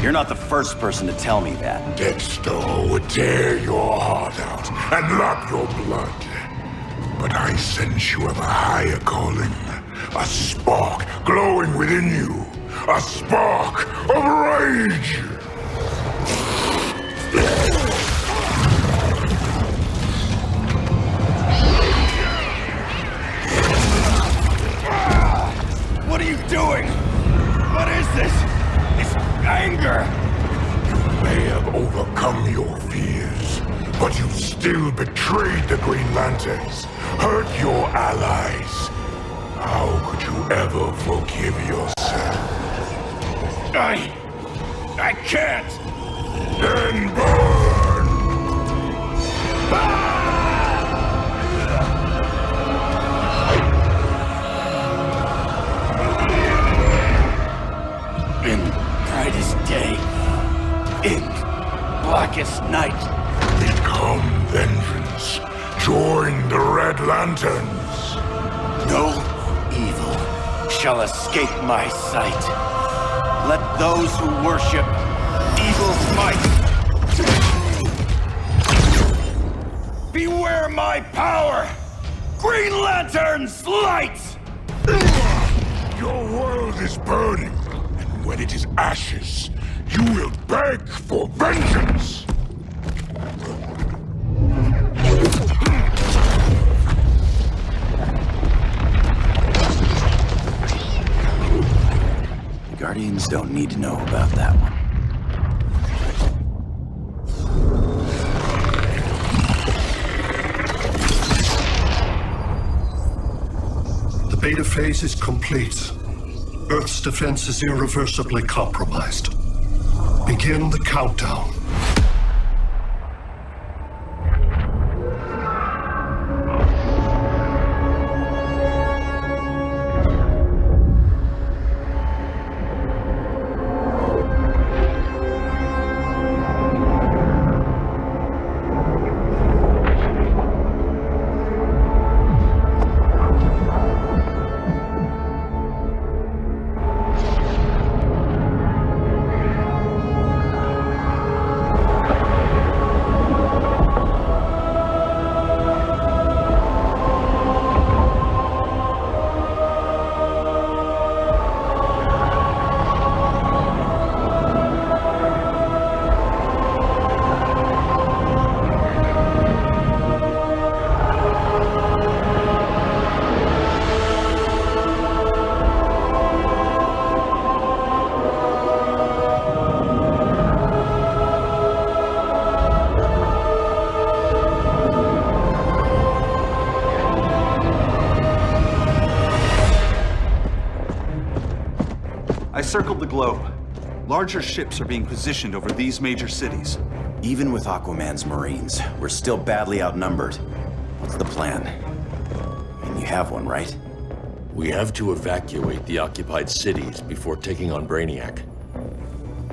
You're not the first person to tell me that. Dexter would tear your heart out and lap your blood. But I sense you have a higher calling. A spark glowing within you. A spark of rage! What are you doing? What is this? It's anger! You may have overcome your fears, but you still betrayed the Green Lanterns, hurt your allies. How could you ever forgive yourself? I can't! Then burn! In brightest day, in blackest night. Become vengeance. Join the Red Lanterns. No evil shall escape my sight. Let those who worship evil's might beware my power! Green Lantern's light! Your world is burning, and when it is ashes, you will beg for vengeance! Guardians don't need to know about that one. The beta phase is complete. Earth's defense is irreversibly compromised. Begin the countdown. I circled the globe. Larger ships are being positioned over these major cities. Even with Aquaman's Marines, we're still badly outnumbered. What's the plan? And you have one, right? We have to evacuate the occupied cities before taking on Brainiac.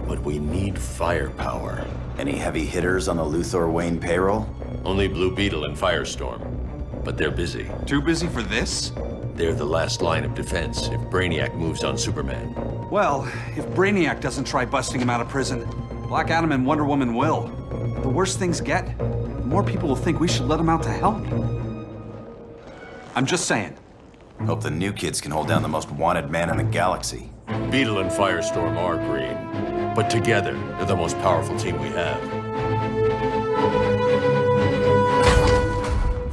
But we need firepower. Any heavy hitters on the Luthor Wayne payroll? Only Blue Beetle and Firestorm. But they're busy. Too busy for this? They're the last line of defense if Brainiac moves on Superman. Well, if Brainiac doesn't try busting him out of prison, Black Adam and Wonder Woman will. The worse things get, the more people will think we should let him out to help. I'm just saying. Hope the new kids can hold down the most wanted man in the galaxy. Beetle and Firestorm are green, but together, they're the most powerful team we have.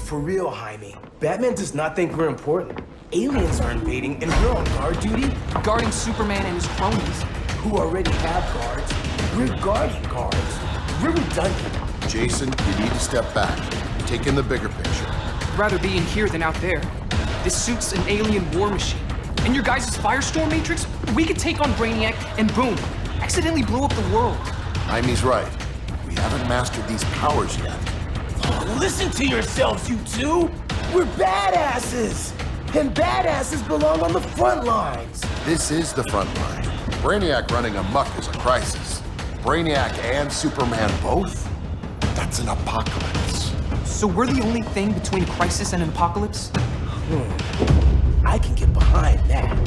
For real, Jaime. Batman does not think we're important. Aliens are invading, and we're on guard duty? Guarding Superman and his cronies. Who already have guards. We're guarding guards. We're redundant. Jason, you need to step back. Take in the bigger picture. I'd rather be in here than out there. This suit's an alien war machine. And your guys' Firestorm Matrix, we could take on Brainiac and boom, accidentally blow up the world. Jaime's right. We haven't mastered these powers yet. Oh, listen to yourselves, you two! We're badasses! And badasses belong on the front lines! This is the front line. Brainiac running amok is a crisis. Brainiac and Superman both? That's an apocalypse. So we're the only thing between a crisis and an apocalypse? I can get behind that.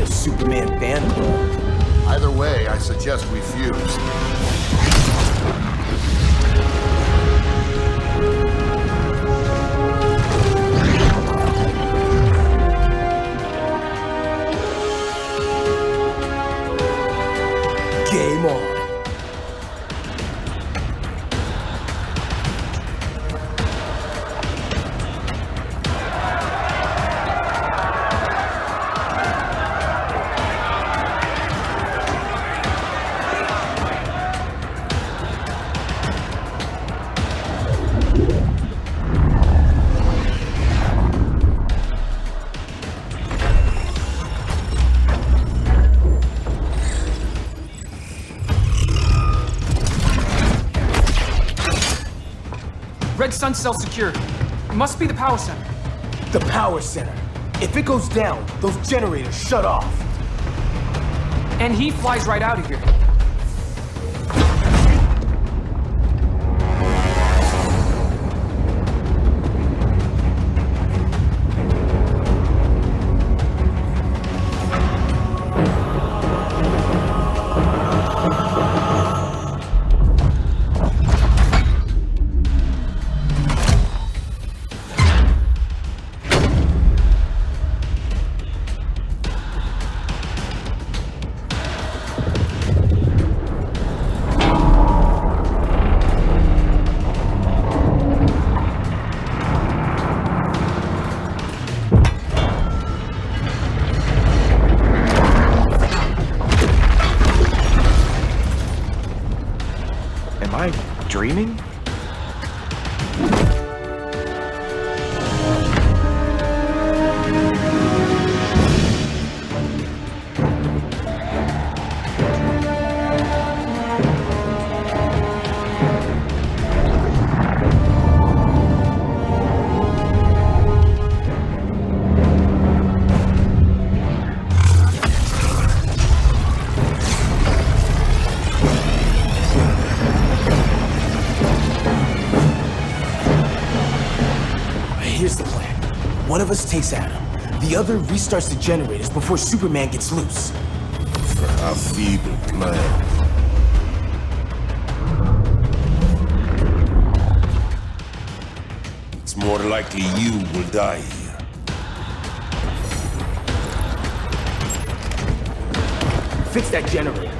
Superman fan club. Either way, I suggest we fuse. Game on. Red Sun cell secure. It must be the power center. The power center. If it goes down, those generators shut off. And he flies right out of here. dreaming? Here's the plan. One of us takes Adam. The other restarts the generators before Superman gets loose. A feeble plan. It's more likely you will die here. Fix that generator.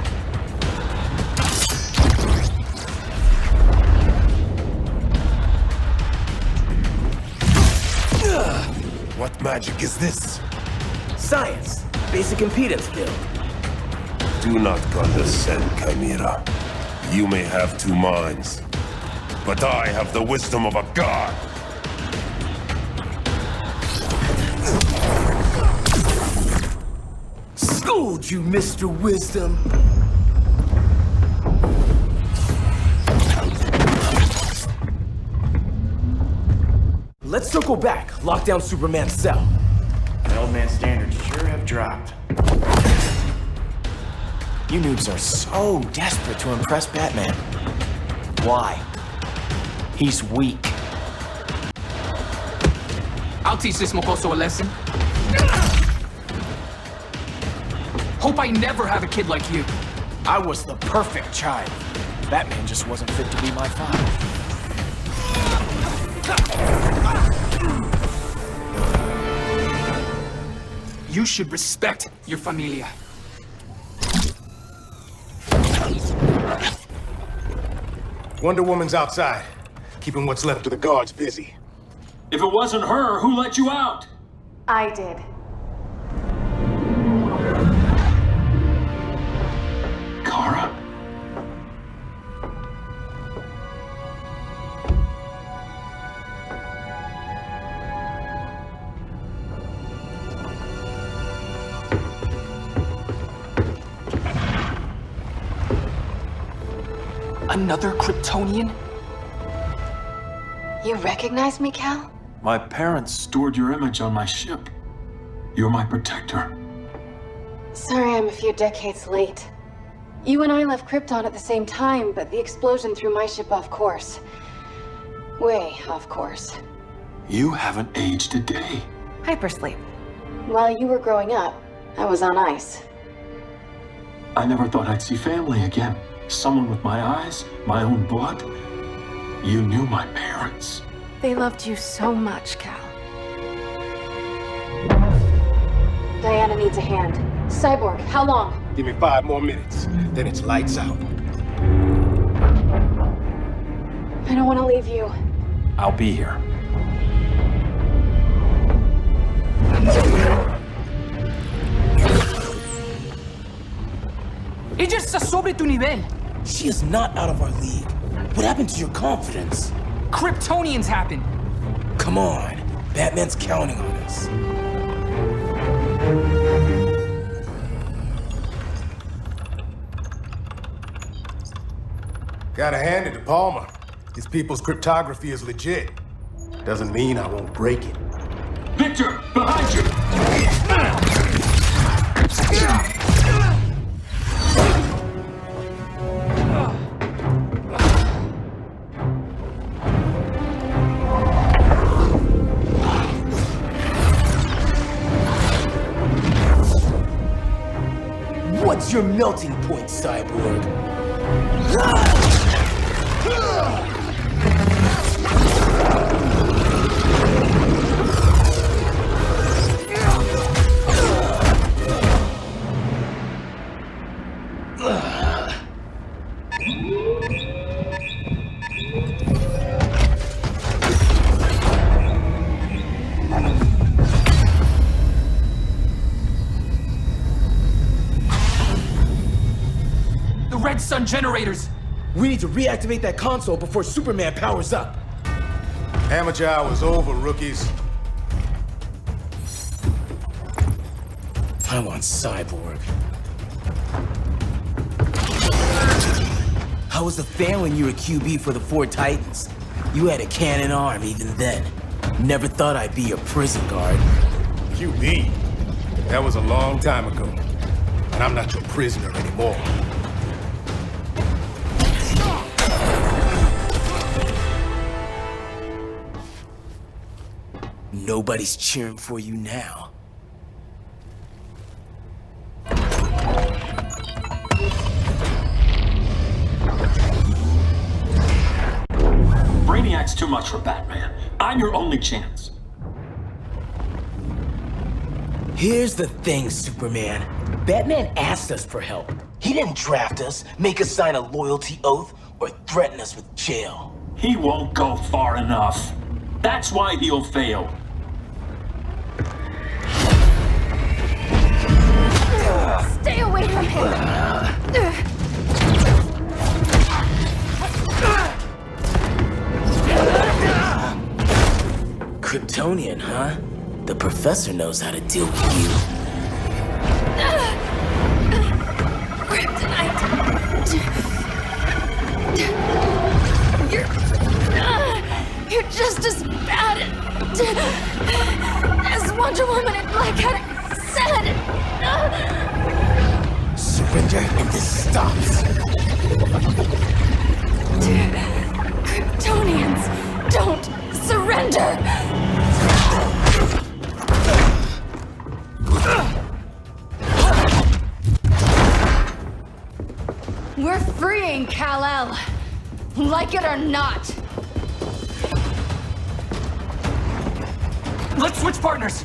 What magic is this? Science. Basic impedance build. Do not condescend, Chimera. You may have two minds, but I have the wisdom of a god. Schooled you, Mr. Wisdom. Let's circle back, lock down Superman's cell. The old man's standards sure have dropped. You noobs are so desperate to impress Batman. Why? He's weak. I'll teach this mocoso a lesson. Hope I never have a kid like you. I was the perfect child. Batman just wasn't fit to be my father. You should respect your familia. Wonder Woman's outside, keeping what's left of the guards busy. If it wasn't her, who let you out? I did. Kara? Another Kryptonian? You recognize me, Cal? My parents stored your image on my ship. You're my protector. Sorry I'm a few decades late. You and I left Krypton at the same time, but the explosion threw my ship off course. Way off course. You haven't aged a day. Hypersleep. While you were growing up, I was on ice. I never thought I'd see family again. Someone with my eyes, my own blood. You knew my parents. They loved you so much, Cal. Diana needs a hand. Cyborg, how long? Give me 5 more minutes, then it's lights out. I don't want to leave you. I'll be here. Ella está sobre tu nivel. She is not out of our league. What happened to your confidence? Kryptonians happen. Come on. Batman's counting on us. Gotta hand it to Palmer. His people's cryptography is legit. Doesn't mean I won't break it. Victor, behind you! What's your melting point, Cyborg? Red Sun generators. We need to reactivate that console before Superman powers up. Amateur hour's over, rookies. I want Cyborg. How was the fan when you were QB for the 4 Titans? You had a cannon arm even then. Never thought I'd be your prison guard. QB? That was a long time ago. And I'm not your prisoner anymore. Nobody's cheering for you now. Brainiac's too much for Batman. I'm your only chance. Here's the thing, Superman. Batman asked us for help. He didn't draft us, make us sign a loyalty oath, or threaten us with jail. He won't go far enough. That's why he'll fail. Stay away from him! Kryptonian, huh? The professor knows how to deal with you. Kryptonite! You're just as bad as Wonder Woman and Black Cat said! Surrender and this stops. Kryptonians don't surrender! We're freeing Kal-El, like it or not. Let's switch partners.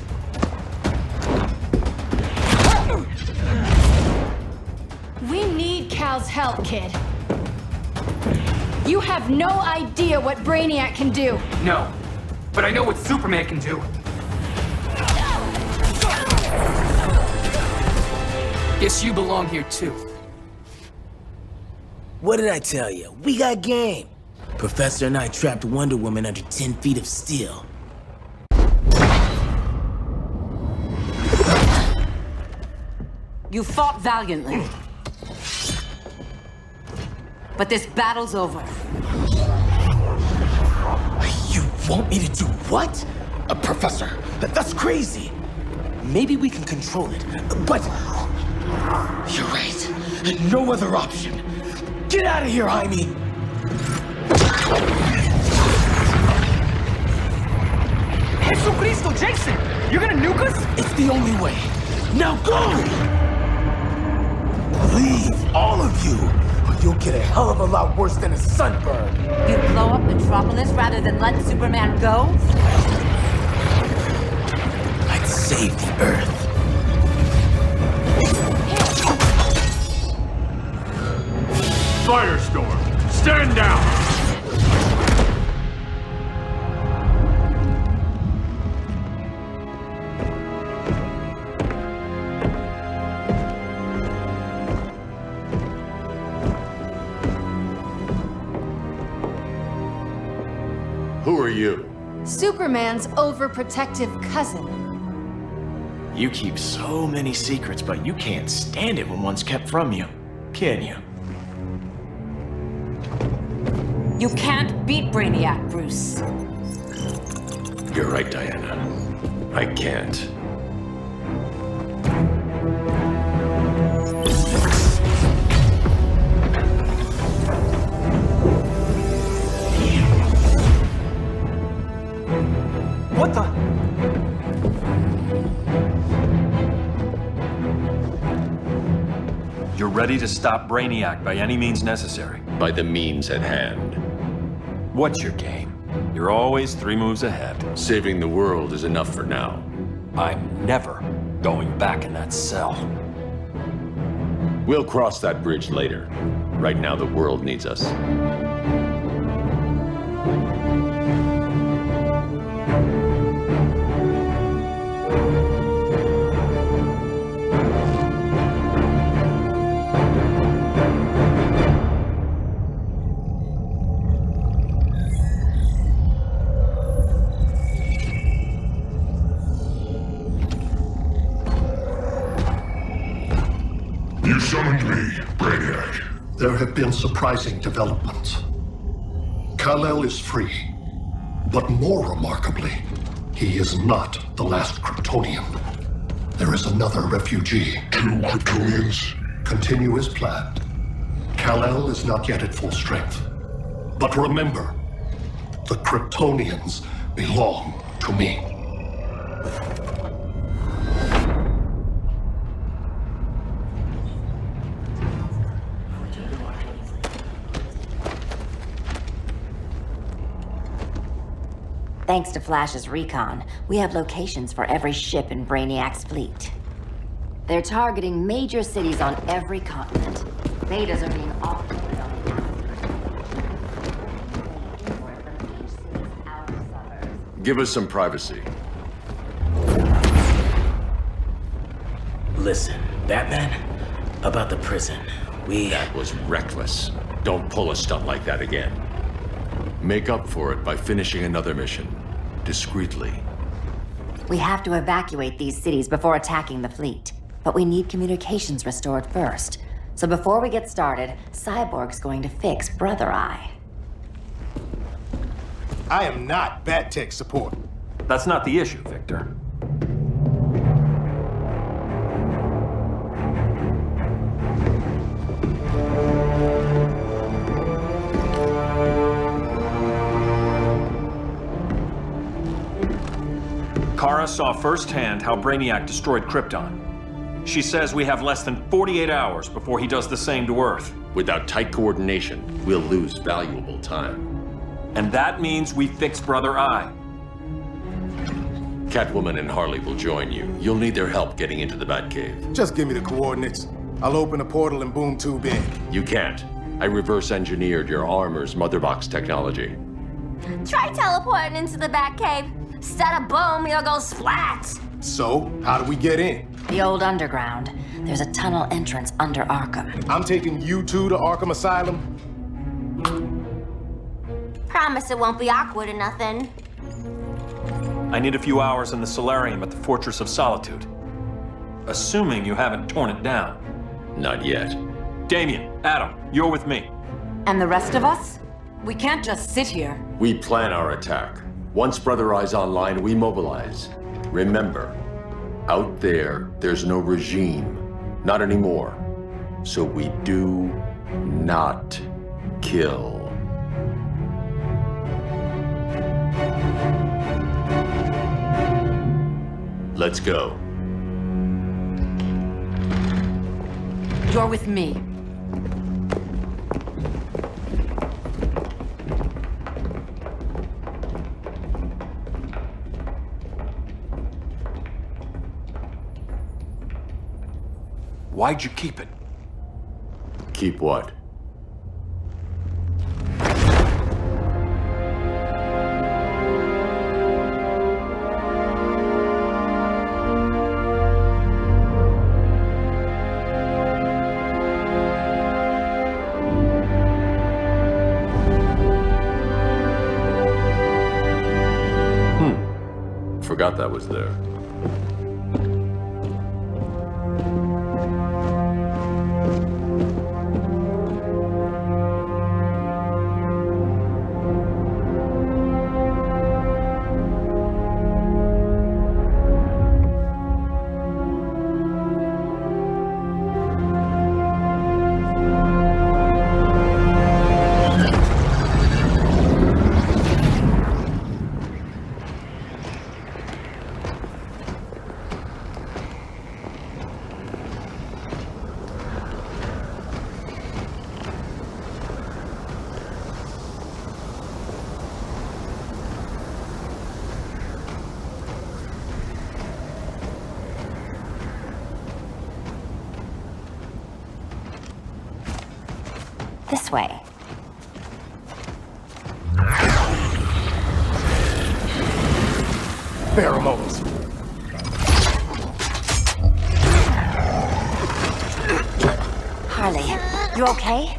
We need Cal's help, kid. You have no idea what Brainiac can do. No, but I know what Superman can do. Guess you belong here too. What did I tell you? We got game. Professor and I trapped Wonder Woman under 10 feet of steel. You fought valiantly. But this battle's over. You want me to do what? Professor, that's crazy. Maybe we can control it, but... You're right. No other option. Get out of here, Jaime! Jesucristo, Jason! You're gonna nuke us? It's the only way. Now go! Leave, all of you, or you'll get a hell of a lot worse than a sunburn. You blow up Metropolis rather than let Superman go? I'd save the Earth. Firestorm, stand down! Who are you? Superman's overprotective cousin. You keep so many secrets, but you can't stand it when one's kept from you, can you? You can't beat Brainiac, Bruce. You're right, Diana. I can't. What the? You're ready to stop Brainiac by any means necessary. By the means at hand. What's your game? You're always 3 moves ahead. Saving the world is enough for now. I'm never going back in that cell. We'll cross that bridge later. Right now, the world needs us. There have been surprising developments. Kal-El is free, but more remarkably, he is not the last Kryptonian. There is another refugee. 2 Kryptonians? Continue as planned. Kal-El is not yet at full strength. But remember, the Kryptonians belong to me. Thanks to Flash's recon, we have locations for every ship in Brainiac's fleet. They're targeting major cities on every continent. Betas are being offloaded on the Give us some privacy. Listen, Batman, about the prison, That was reckless. Don't pull a stunt like that again. Make up for it by finishing another mission. Discreetly. We have to evacuate these cities before attacking the fleet. But we need communications restored first. So before we get started, Cyborg's going to fix Brother Eye. I am not Bat Tech support. That's not the issue, Victor. Kara saw firsthand how Brainiac destroyed Krypton. She says we have less than 48 hours before he does the same to Earth. Without tight coordination, we'll lose valuable time. And that means we fix Brother Eye. Catwoman and Harley will join you. You'll need their help getting into the Batcave. Just give me the coordinates. I'll open a portal and boom tube in. You can't. I reverse engineered your armor's motherbox technology. Try teleporting into the Batcave. Instead of boom, you'll go splat. So, how do we get in? The old underground. There's a tunnel entrance under Arkham. I'm taking you two to Arkham Asylum. Promise it won't be awkward or nothing. I need a few hours in the solarium at the Fortress of Solitude. Assuming you haven't torn it down. Not yet. Damien, Adam, you're with me. And the rest of us? We can't just sit here. We plan our attack. Once Brother Eye's online, we mobilize. Remember, out there's no regime. Not anymore. So we do not kill. Let's go. You're with me. Why'd you keep it? Keep what? Forgot that was there. This way. Pheromones. Harley, you okay?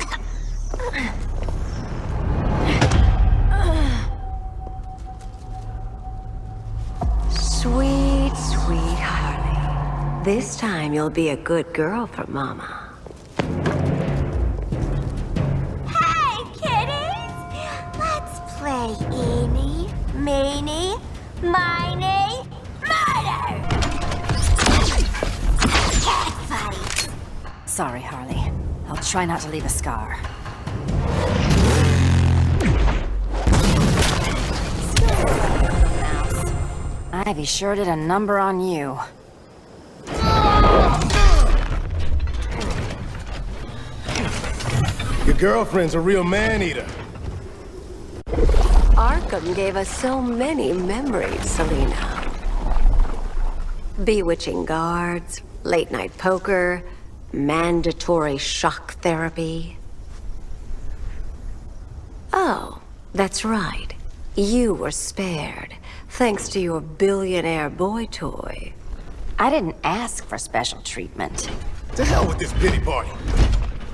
Sweet, sweet Harley. This time you'll be a good girl for Mama. Eeny, meeny, miny, murder! Cat fight! Sorry, Harley. I'll try not to leave a scar. Ivy sure did a number on you. Your girlfriend's a real man-eater. Arkham gave us so many memories, Selina. Bewitching guards, late-night poker, mandatory shock therapy. Oh, that's right. You were spared, thanks to your billionaire boy toy. I didn't ask for special treatment. To hell with this pity party.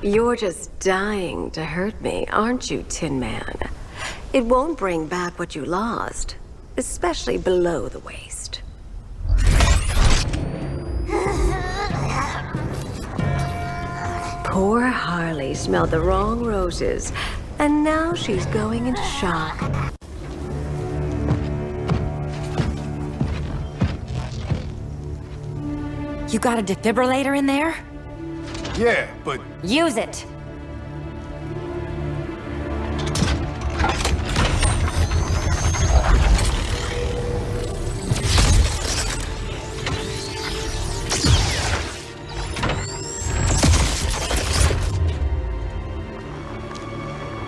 You're just dying to hurt me, aren't you, Tin Man? It won't bring back what you lost, especially below the waist. Poor Harley smelled the wrong roses, and now she's going into shock. You got a defibrillator in there? Yeah, but... Use it!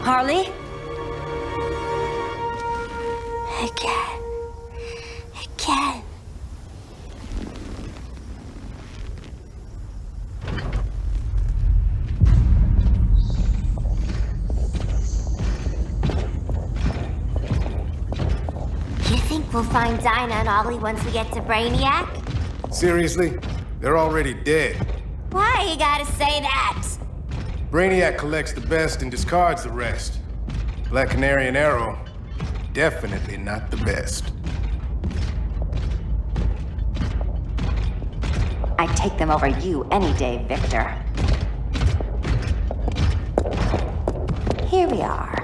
Harley? Again. Again. You think we'll find Dinah and Ollie once we get to Brainiac? Seriously? They're already dead. Why you gotta say that? Brainiac collects the best and discards the rest. Black Canary and Arrow, definitely not the best. I'd take them over you any day, Victor. Here we are.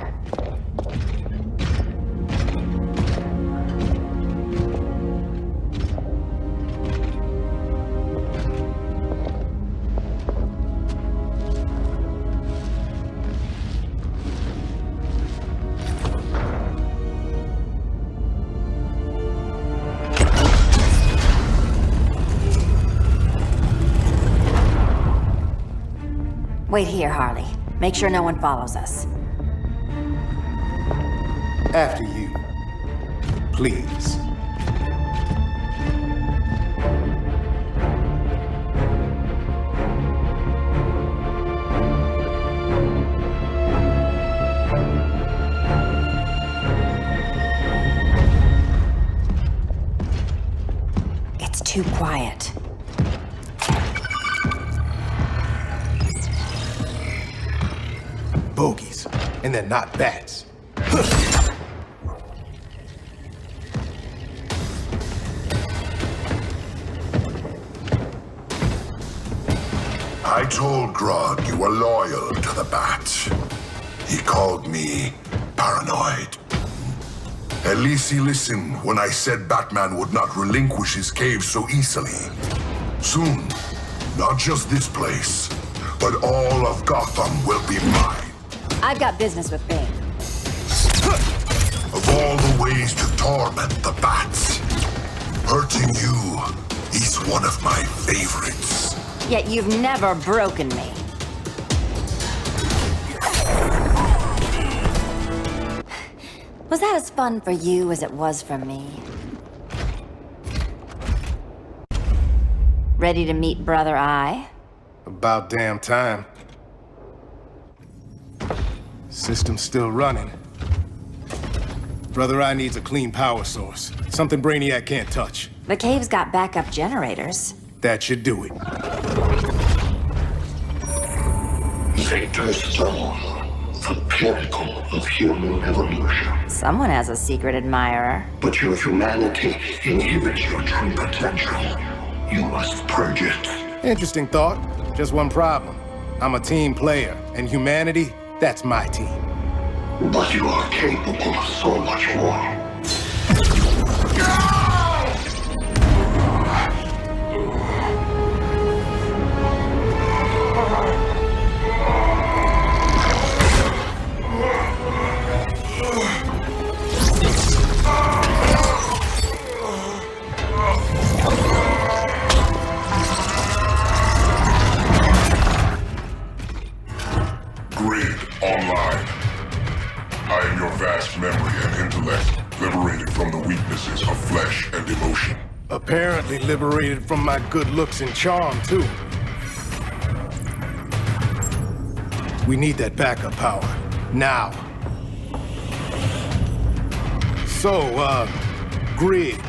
Wait here, Harley. Make sure no one follows us. After you. Please. It's too quiet. Bogies. And they're not bats. I told Grodd you were loyal to the Bat. He called me paranoid. At least he listened when I said Batman would not relinquish his cave so easily. Soon, not just this place, but all of Gotham will be mine. I've got business with Bane. Of all the ways to torment the Bats, hurting you is one of my favorites. Yet you've never broken me. Was that as fun for you as it was for me? Ready to meet Brother Eye? About damn time. System's still running. Brother Eye needs a clean power source. Something Brainiac can't touch. The cave's got backup generators. That should do it. Victor's Stone, the pinnacle of human evolution. Someone has a secret admirer. But your humanity inhibits your true potential. You must purge it. Interesting thought. Just one problem. I'm a team player, and humanity, that's my team. But you are capable of so much more. Grid online. I am your vast memory and intellect, liberated from the weaknesses of flesh and emotion. Apparently liberated from my good looks and charm, too. We need that backup power. Now. So, Grid,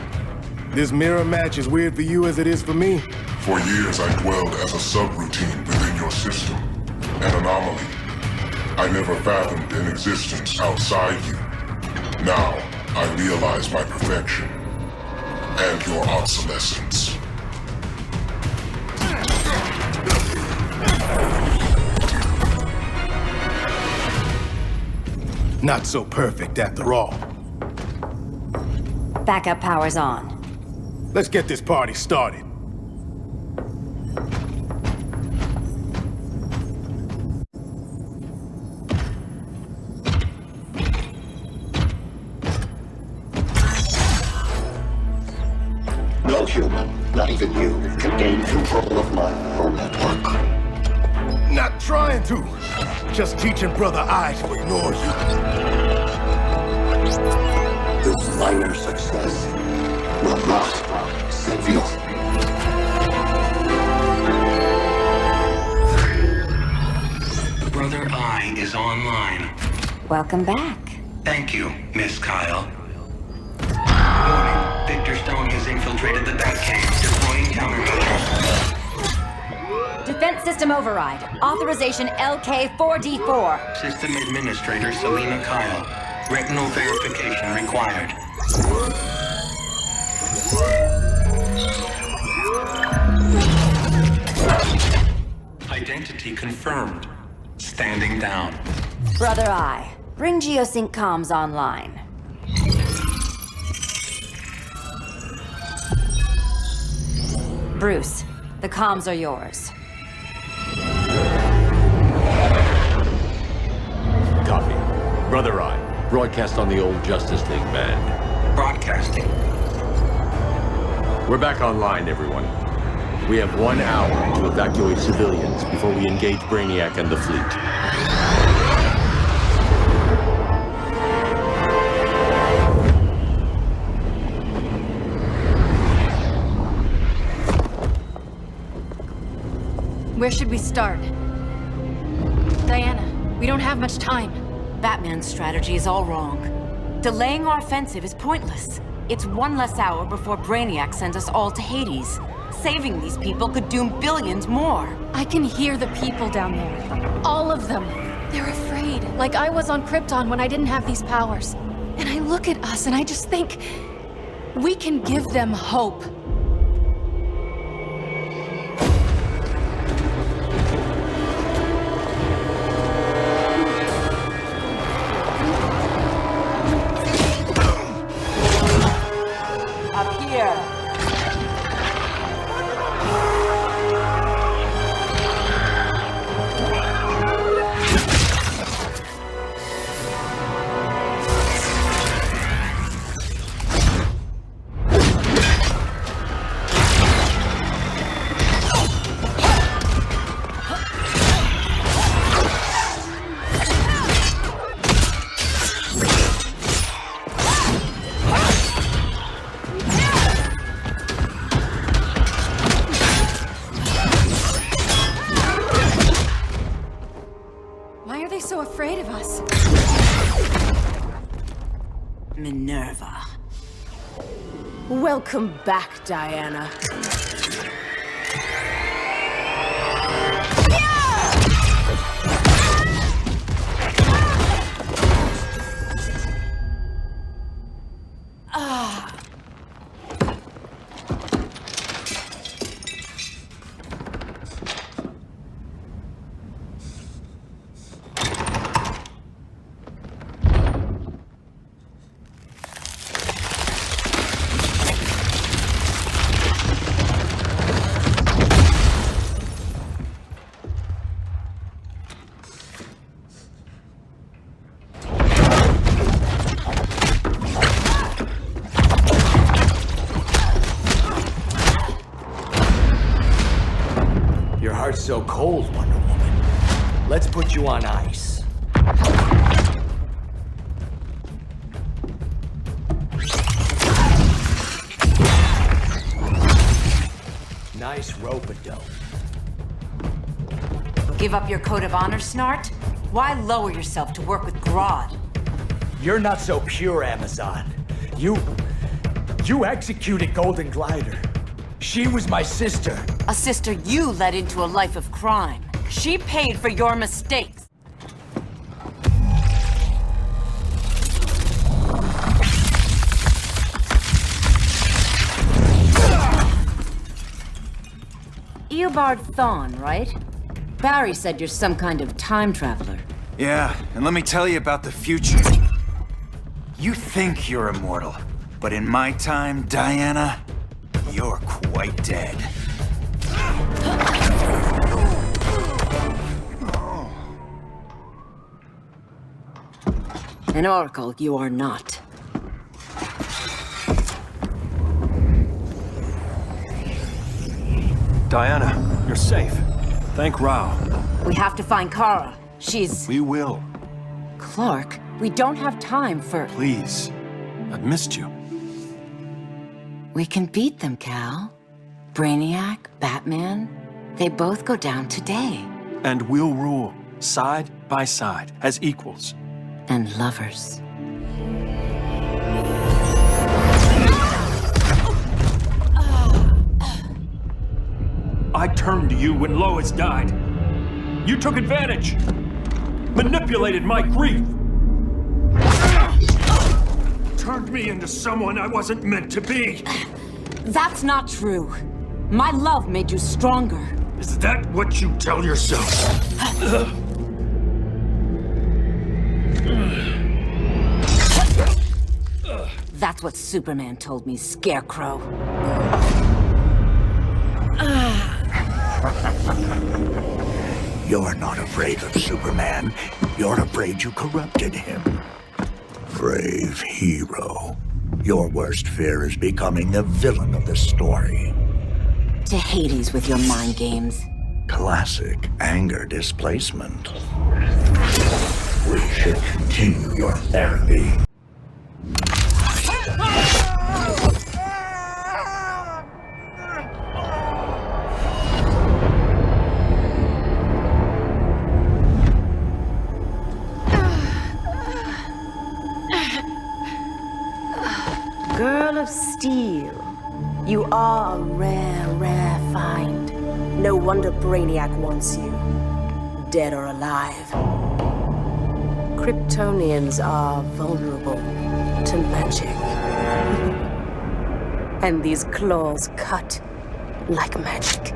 this mirror match is weird for you as it is for me? For years I dwelled as a subroutine within your system, an anomaly. I never fathomed an existence outside you. Now, I realize my perfection and your obsolescence. Not so perfect after all. Backup power's on. Let's get this party started. No human, not even you, can gain control of my neural network. Not trying to. Just teaching Brother I to ignore you. This minor success will not save you. Brother I is online. Welcome back. Thank you, Miss Kyle. Warning, Victor Stone has infiltrated the Batcave, deploying countermeasures. Defense system override. Authorization LK4D4. System Administrator Selena Kyle. Retinal verification required. Identity confirmed. Standing down. Brother I, bring Geosync comms online. Bruce, the comms are yours. Copy. Brother I, broadcast on the old Justice League band. Broadcasting. We're back online, everyone. We have 1 hour to evacuate civilians before we engage Brainiac and the fleet. Where should we start? Diana, we don't have much time. Batman's strategy is all wrong. Delaying our offensive is pointless. It's 1 less hour before Brainiac sends us all to Hades. Saving these people could doom billions more. I can hear the people down there. All of them. They're afraid, like I was on Krypton when I didn't have these powers. And I look at us and I just think, we can give them hope. Up here. Why are they so afraid of us? Minerva. Welcome back, Diana. so cold, Wonder Woman. Let's put you on ice. Nice rope-a-dope. Give up your code of honor, Snart? Why lower yourself to work with Grodd? You're not so pure, Amazon. You executed Golden Glider. She was my sister. A sister you led into a life of crime. She paid for your mistakes. Eobard Thawne, right? Barry said you're some kind of time traveler. Yeah, and let me tell you about the future. You think you're immortal, but in my time, Diana, you're quite dead. An oracle you are not. Diana, you're safe. Thank Rao. We have to find Kara. She's... We will. Clark, we don't have time for... Please. I've missed you. We can beat them, Cal. Brainiac, Batman, they both go down today. And we'll rule, side by side, as equals. And lovers. I turned to you when Lois died. You took advantage. Manipulated my grief. Turned me into someone I wasn't meant to be. That's not true. My love made you stronger. Is that what you tell yourself? That's what Superman told me, Scarecrow. You're not afraid of Superman. You're afraid you corrupted him. Brave hero. Your worst fear is becoming the villain of the story. To Hades with your mind games. Classic anger displacement. We should continue your therapy. Girl of Steel, you are a rare, rare find. No wonder Brainiac wants you, dead or alive. Kryptonians are vulnerable to magic. And these claws cut like magic.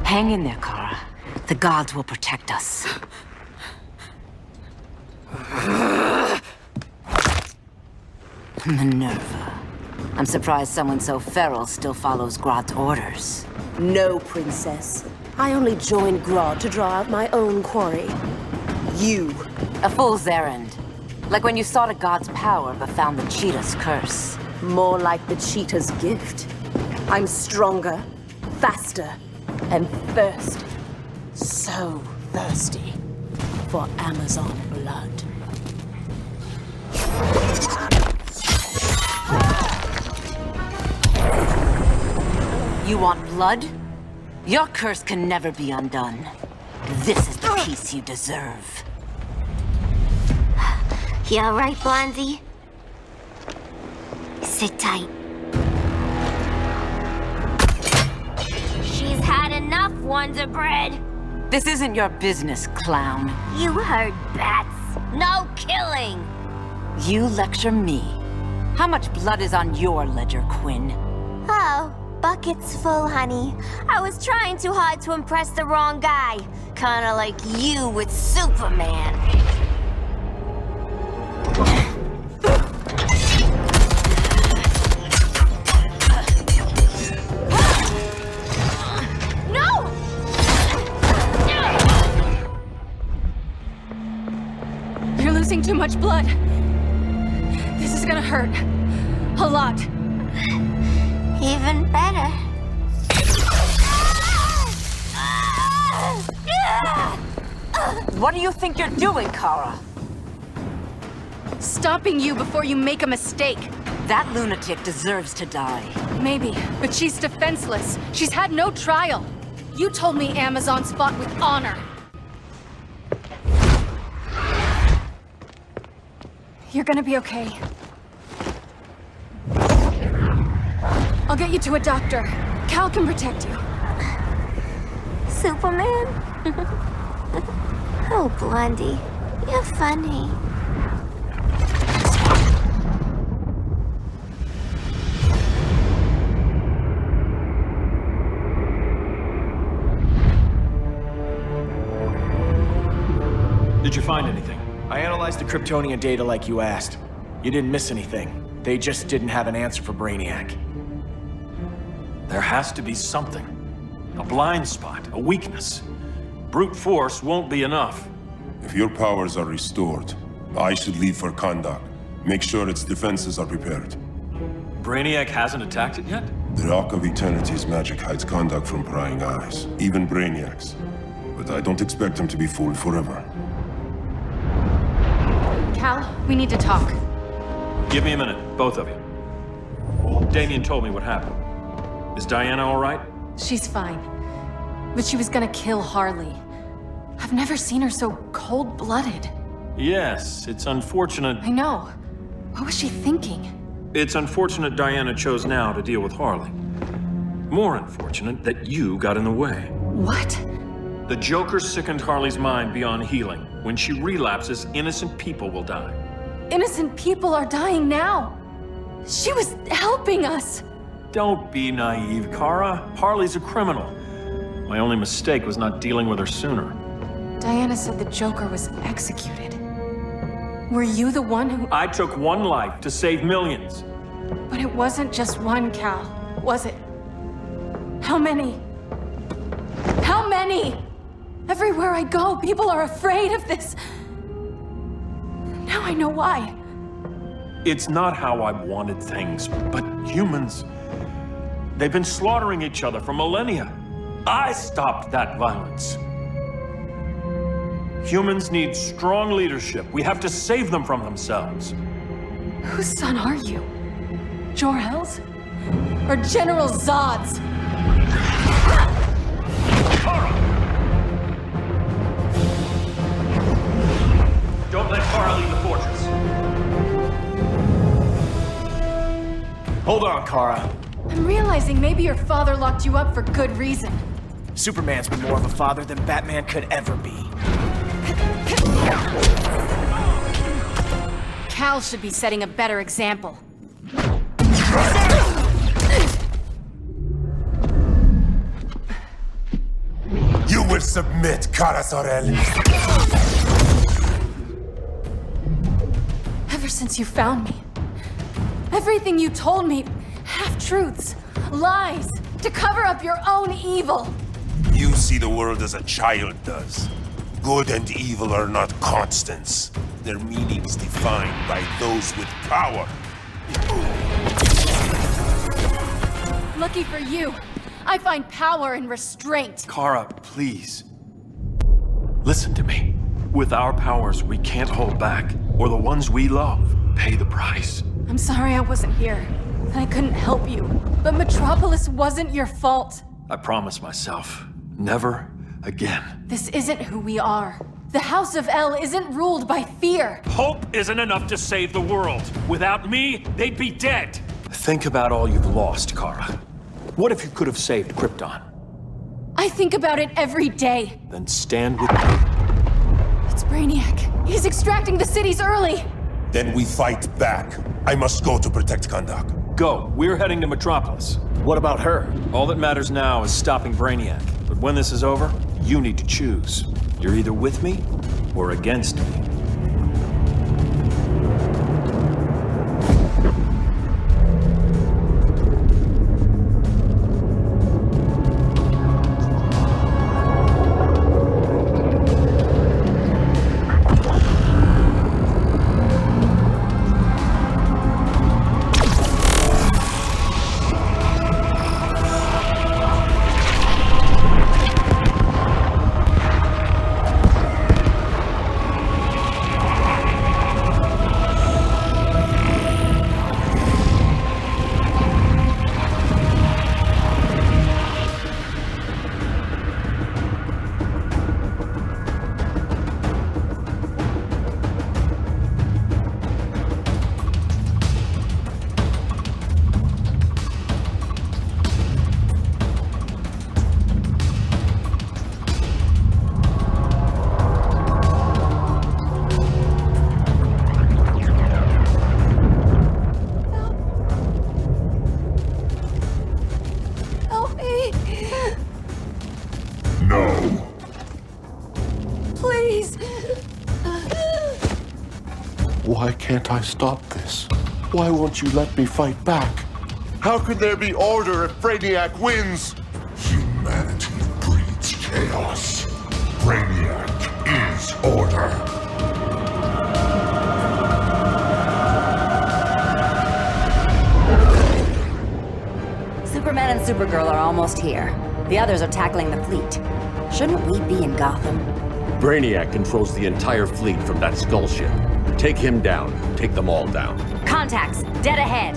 Hang in there, Kara. The gods will protect us. Minerva. I'm surprised someone so feral still follows Grodd's orders. No, princess. I only joined Grodd to draw out my own quarry. You. A fool's errand. Like when you sought a god's power but found the cheetah's curse. More like the cheetah's gift. I'm stronger, faster, and thirsty. So thirsty for Amazon blood. You want blood? Your curse can never be undone. This is the peace you deserve. You all right, Blondie? Sit tight. She's had enough, Wonder Bread. This isn't your business, clown. You heard bats. No killing. You lecture me. How much blood is on your ledger, Quinn? Oh, bucket's full, honey. I was trying too hard to impress the wrong guy. Kinda like you with Superman. much blood. This is gonna hurt. A lot. Even better. What do you think you're doing, Kara? Stopping you before you make a mistake. That lunatic deserves to die. Maybe, but she's defenseless. She's had no trial. You told me Amazons fought with honor. You're gonna be okay. I'll get you to a doctor. Cal can protect you. Superman? Oh, Blondie, you're funny. Did you find anything? I analyzed the Kryptonian data like you asked. You didn't miss anything. They just didn't have an answer for Brainiac. There has to be something. A blind spot, a weakness. Brute force won't be enough. If your powers are restored, I should leave for Kahndaq. Make sure its defenses are prepared. Brainiac hasn't attacked it yet? The Rock of Eternity's magic hides Kahndaq from prying eyes, even Brainiac's. But I don't expect him to be fooled forever. Cal, we need to talk. Give me a minute, both of you. Damien told me what happened. Is Diana all right? She's fine. But she was gonna kill Harley. I've never seen her so cold-blooded. Yes, it's unfortunate. I know. What was she thinking? It's unfortunate Diana chose now to deal with Harley. More unfortunate that you got in the way. What? The Joker sickened Harley's mind beyond healing. When she relapses, innocent people will die. Innocent people are dying now. She was helping us. Don't be naive, Kara. Harley's a criminal. My only mistake was not dealing with her sooner. Diana said the Joker was executed. Were you the one who... I took one life to save millions. But it wasn't just one, Cal, was it? How many? How many? Everywhere I go, people are afraid of this. Now I know why. It's not how I wanted things, but humans... They've been slaughtering each other for millennia. I stopped that violence. Humans need strong leadership. We have to save them from themselves. Whose son are you? Jor-El's? Or General Zod's? Don't let Kara leave the fortress. Hold on, Kara. I'm realizing maybe your father locked you up for good reason. Superman's been more of a father than Batman could ever be. Cal should be setting a better example. You will submit, Kara Zor-El. Ever since you found me, everything you told me, half-truths, lies, to cover up your own evil. You see the world as a child does. Good and evil are not constants. Their meanings defined by those with power. Lucky for you, I find power in restraint. Kara, please. Listen to me. With our powers, we can't hold back, or the ones we love pay the price. I'm sorry I wasn't here, and I couldn't help you. But Metropolis wasn't your fault. I promise myself, never again. This isn't who we are. The House of El isn't ruled by fear. Hope isn't enough to save the world. Without me, they'd be dead. Think about all you've lost, Kara. What if you could have saved Krypton? I think about it every day. Then stand with me. It's Brainiac. He's extracting the cities early. Then we fight back. I must go to protect Kahndaq. Go. We're heading to Metropolis. What about her? All that matters now is stopping Brainiac. But when this is over, you need to choose. You're either with me or against me. Why can't I stop this? Why won't you let me fight back? How can there be order if Brainiac wins? Humanity breeds chaos. Brainiac is order. Superman and Supergirl are almost here. The others are tackling the fleet. Shouldn't we be in Gotham? Brainiac controls the entire fleet from that skull ship. Take him down. Take them all down. Contacts, dead ahead.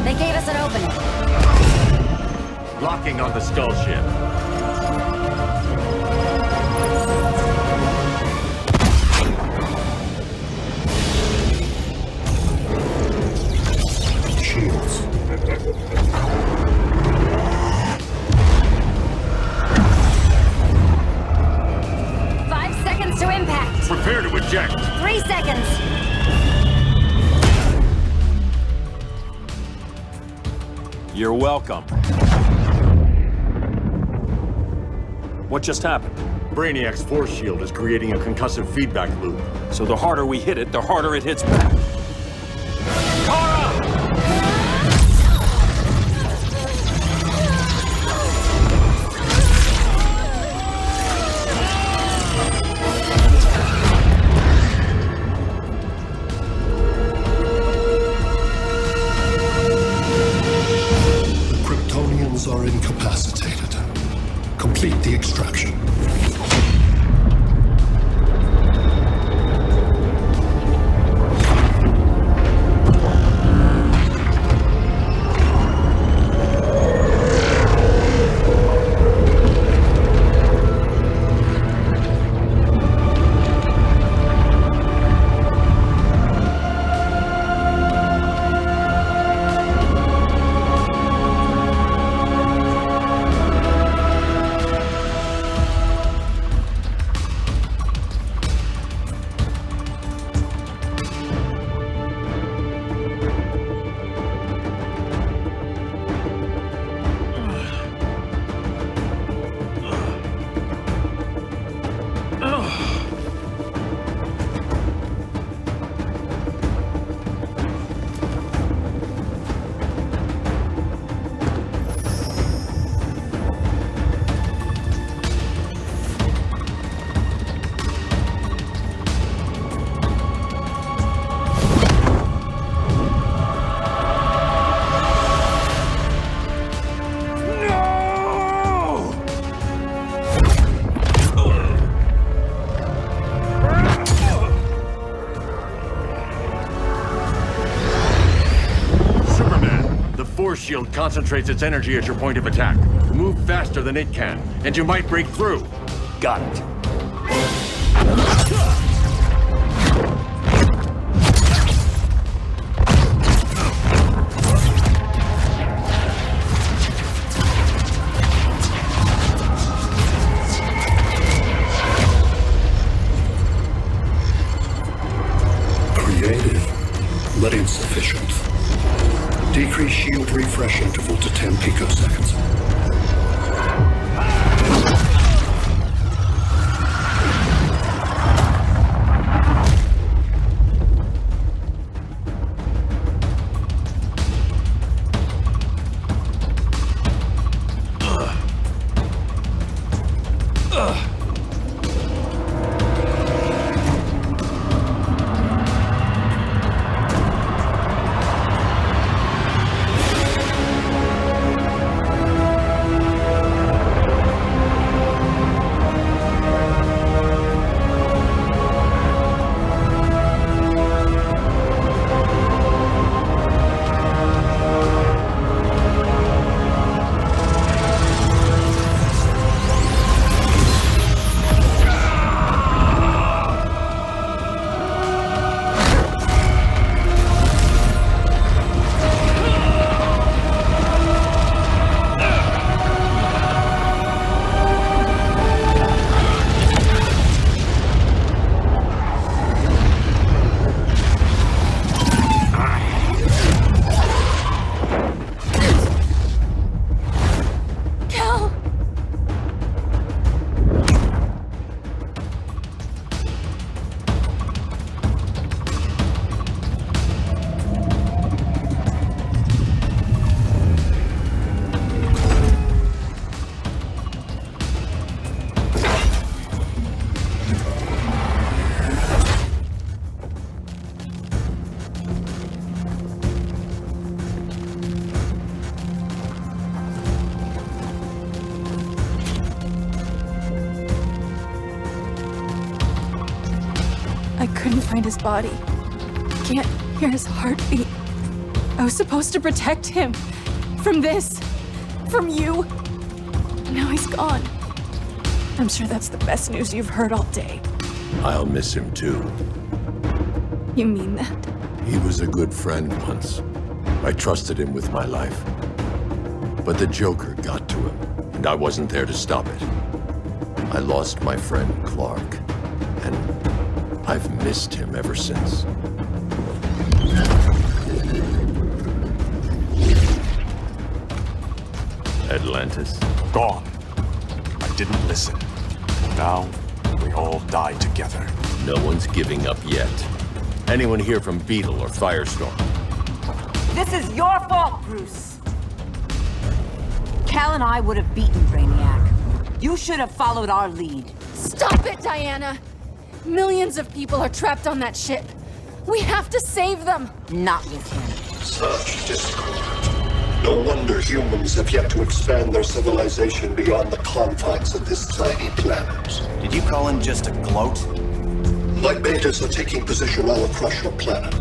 They gave us an opening. Locking on the skull ship. Shields. Five seconds to impact. Prepare to eject. 3 seconds. You're welcome. What just happened? Brainiac's force shield is creating a concussive feedback loop. So the harder we hit it, the harder it hits back. The Kryptonians are incapacitated. Complete the extraction. Shield concentrates its energy at your point of attack. Move faster than it can, and you might break through. Got it. Creative, but insufficient. Decrease shield refresh interval to 10 picoseconds. couldn't find his body. Can't hear his heartbeat. I was supposed to protect him. From this. From you. Now he's gone. I'm sure that's the best news you've heard all day. I'll miss him too. You mean that? He was a good friend once. I trusted him with my life. But the Joker got to him, and I wasn't there to stop it. I lost my friend Clark, and I've missed him ever since. Atlantis? Gone. I didn't listen. Now, we all die together. No one's giving up yet. Anyone here from Beetle or Firestorm? This is your fault, Bruce. Cal and I would have beaten Brainiac. You should have followed our lead. Stop it, Diana! Millions of people are trapped on that ship. We have to save them! Not with him. Such discord. No wonder humans have yet to expand their civilization beyond the confines of this tiny planet. Did you call him just a gloat? My betas are taking position all across your planet.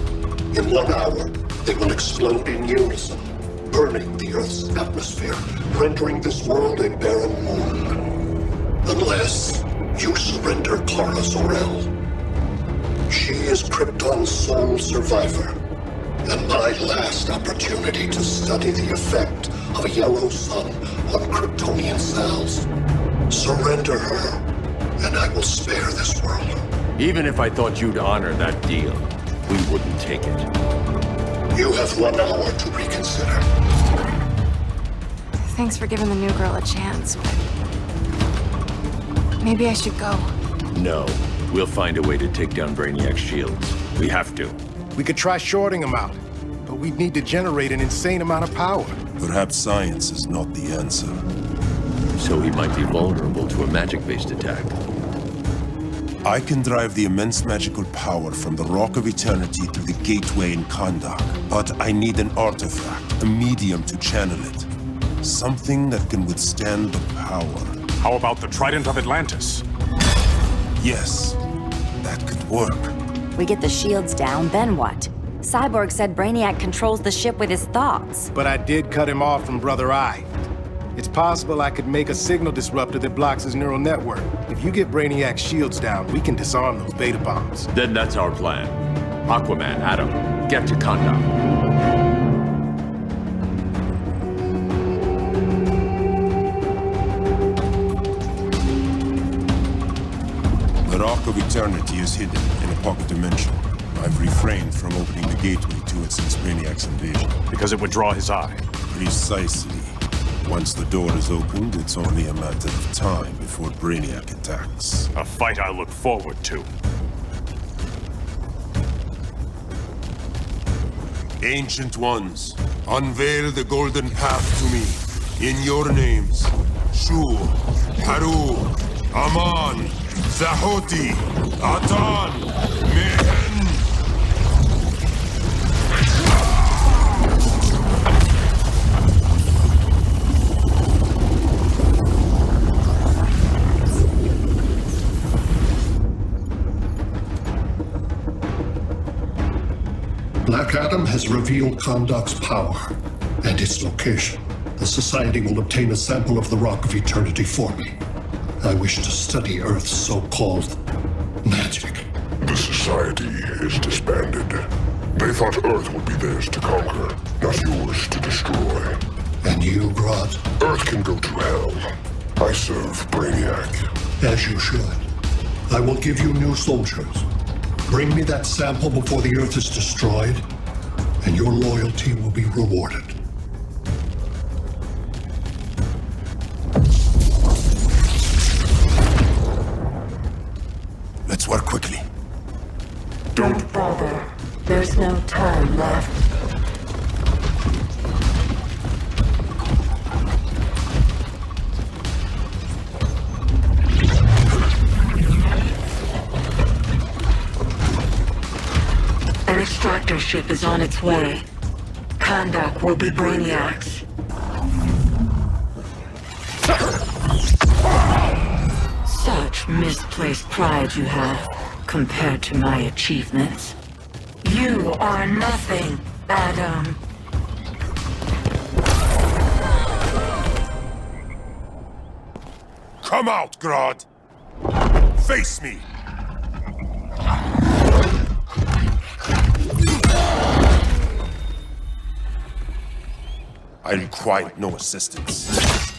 In 1 hour, they will explode in unison, burning the Earth's atmosphere, rendering this world a barren moon. Unless you surrender Kara Zor-El. She is Krypton's sole survivor, and my last opportunity to study the effect of a yellow sun on Kryptonian cells. Surrender her, and I will spare this world. Even if I thought you'd honor that deal, we wouldn't take it. You have 1 hour to reconsider. Thanks for giving the new girl a chance, but... maybe I should go. No. We'll find a way to take down Brainiac's shields. We have to. We could try shorting him out, but we'd need to generate an insane amount of power. Perhaps science is not the answer. So he might be vulnerable to a magic-based attack. I can drive the immense magical power from the Rock of Eternity through the gateway in Kahndaq, but I need an artifact, a medium to channel it. Something that can withstand the power. How about the Trident of Atlantis? Yes, that could work. We get the shields down, then what? Cyborg said Brainiac controls the ship with his thoughts. But I did cut him off from Brother Eye. It's possible I could make a signal disruptor that blocks his neural network. If you get Brainiac's shields down, we can disarm those beta bombs. Then that's our plan. Aquaman, Adam, get to Kahndaq. The Rock of Eternity is hidden in a pocket dimension. I've refrained from opening the gateway to it since Brainiac's invasion. Because it would draw his eye. Precisely. Once the door is opened, it's only a matter of time before Brainiac attacks. A fight I look forward to. Ancient Ones, unveil the golden path to me. In your names, Shur, Haru, Aman, Zahoti, Atan, Mehen. Black Adam has revealed Kahndaq's power and its location. The Society will obtain a sample of the Rock of Eternity for me. I wish to study Earth's so-called magic. The Society is disbanded. They thought Earth would be theirs to conquer, not yours to destroy. And you, Grodd? Earth can go to hell. I serve Brainiac. As you should. I will give you new soldiers. Bring me that sample before the Earth is destroyed, and your loyalty will be rewarded. Let's work quickly. Don't bother. There's no time left. An extractor ship is on its way. Kahndaq will be Brainiac's. Such misplaced pride you have. compared to my achievements. You are nothing, Adam. Come out, Grodd! Face me! I require no assistance.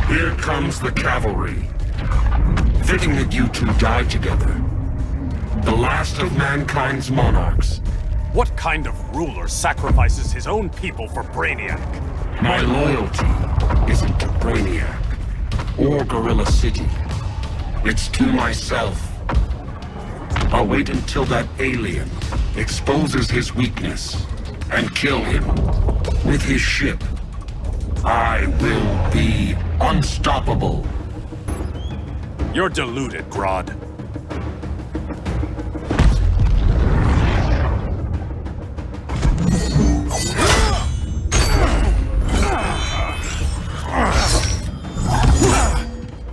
Here comes the cavalry. Fitting that you two die together. The last of mankind's monarchs. What kind of ruler sacrifices his own people for Brainiac? My loyalty isn't to Brainiac or Gorilla City. It's to myself. I'll wait until that alien exposes his weakness and kill him with his ship. I will be unstoppable. You're deluded, Grodd.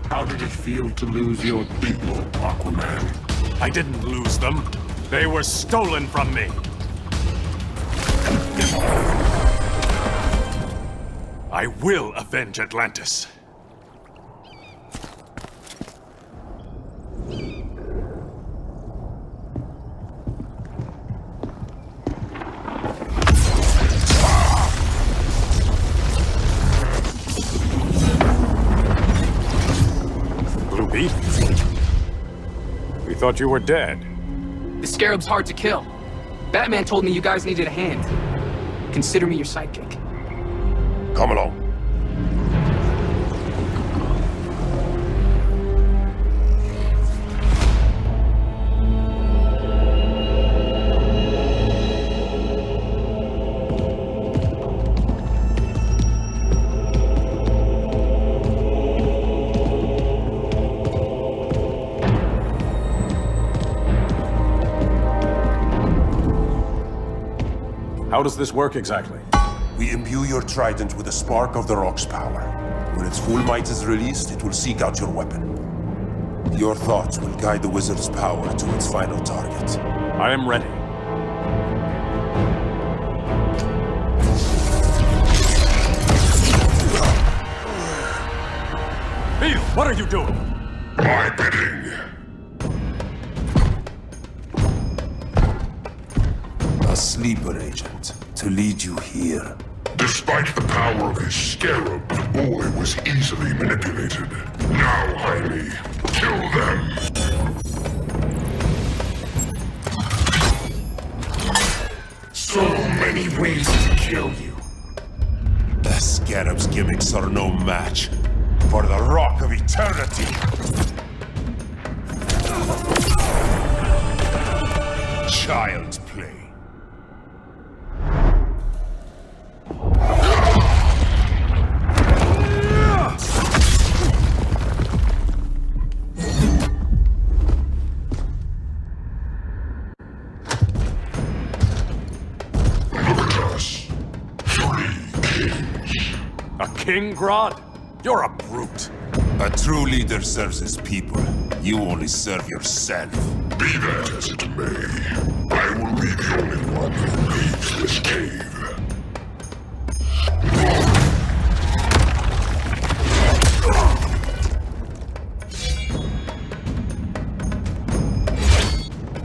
How did it feel to lose your people, Aquaman? I didn't lose them. They were stolen from me. I will avenge Atlantis. Blue Beetle? We thought you were dead. The Scarab's hard to kill. Batman told me you guys needed a hand. Consider me your sidekick. Come along. How does this work exactly? We imbue your trident with a spark of the rock's power. When its full might is released, it will seek out your weapon. Your thoughts will guide the wizard's power to its final target. I am ready. Beetle, what are you doing? My bidding. A sleeper agent to lead you here. Despite the power of his scarab, the boy was easily manipulated. Now, Jaime, kill them! So many ways to kill you. The scarab's gimmicks are no match for the Rock of Eternity. Child's play. King Grodd? You're a brute. A true leader serves his people. You only serve yourself. Be that as it may, I will be the only one who leaves this cave.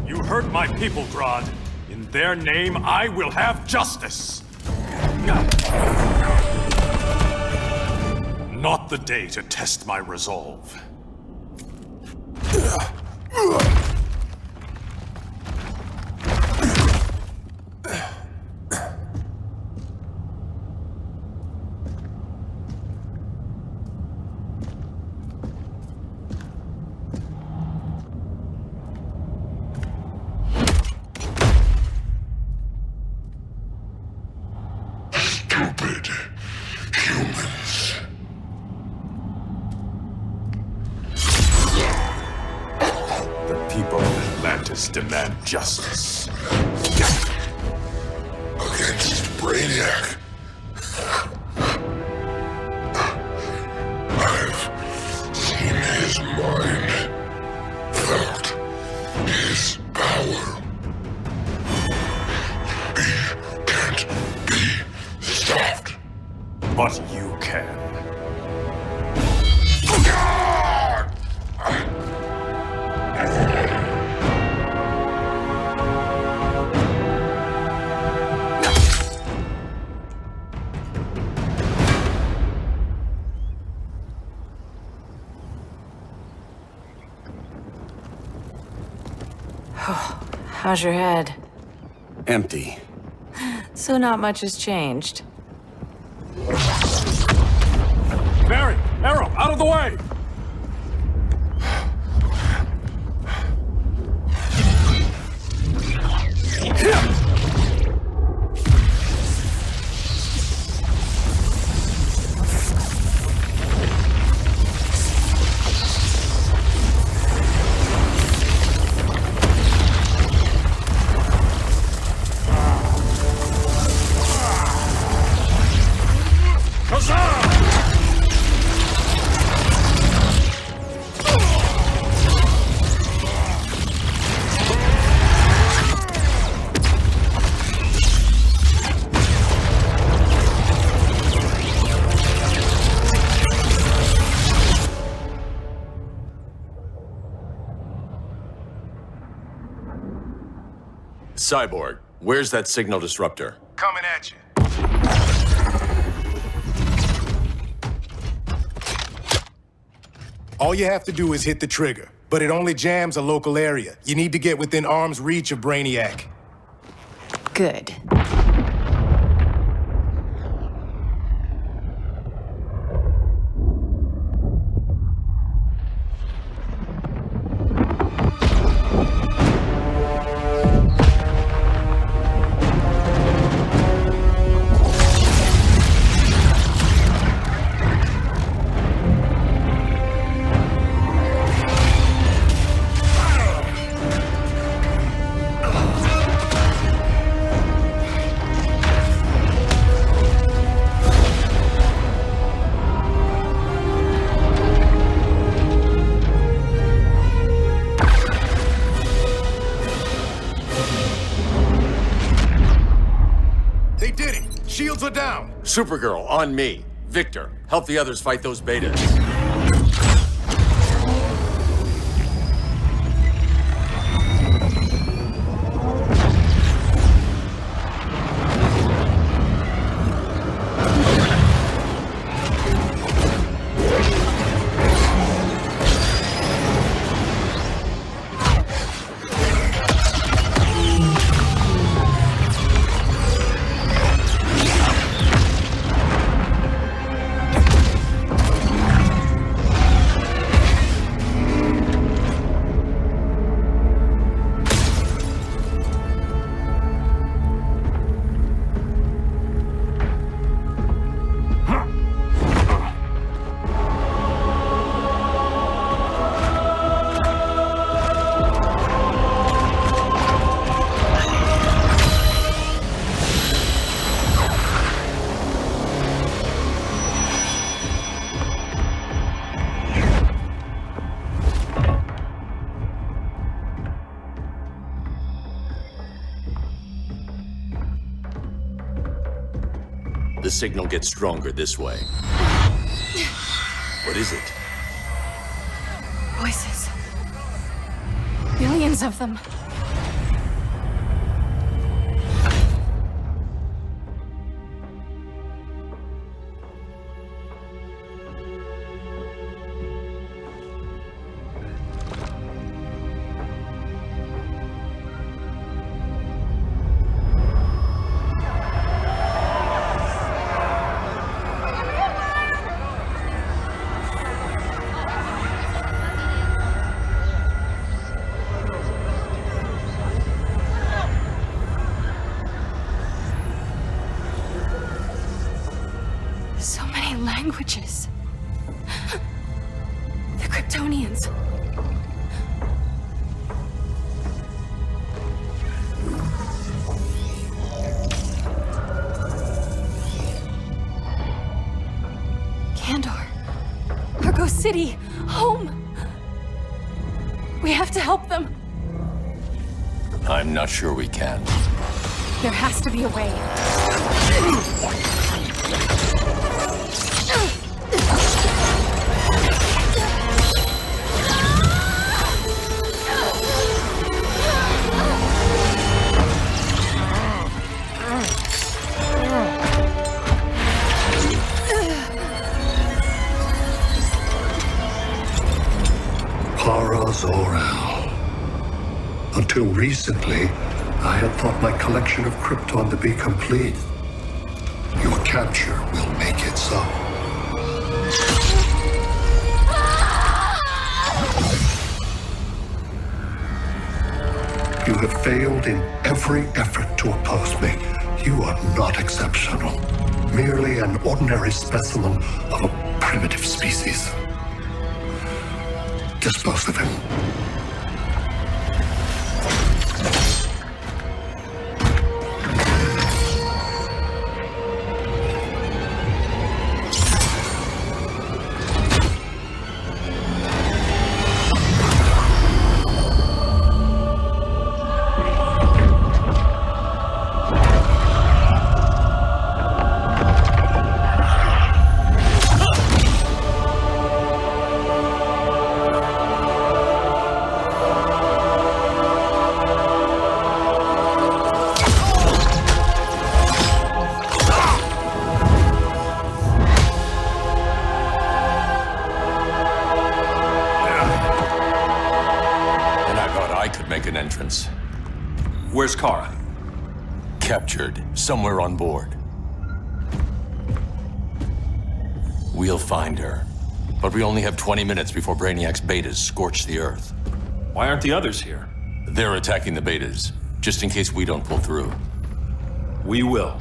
You hurt my people, Grodd. In their name, I will have justice. Not the day to test my resolve. Stupid humans. The people of Atlantis demand justice. Brainiac. I've seen his mind, felt his power. He can't be stopped. But you can. How's your head? Empty. So not much has changed. Barry! Arrow! Out of the way! Cyborg, where's that signal disruptor? Coming at you. All you have to do is hit the trigger, but it only jams a local area. You need to get within arm's reach of Brainiac. Good. Shields are down. Supergirl, on me. Victor, help the others fight those betas. The signal gets stronger this way. What is it? Voices. Millions of them. So many languages. The Kryptonians. city, home. We have to help them. I'm not sure we can. There has to be a way. Until recently, I had thought my collection of Krypton to be complete. Your capture will make it so. You have failed in every effort to oppose me. You are not exceptional. Merely an ordinary specimen of a primitive species. Dispose of him. Where's Kara? Captured, somewhere on board. We'll find her. But we only have 20 minutes before Brainiac's betas scorch the Earth. Why aren't the others here? They're attacking the betas, just in case we don't pull through. We will.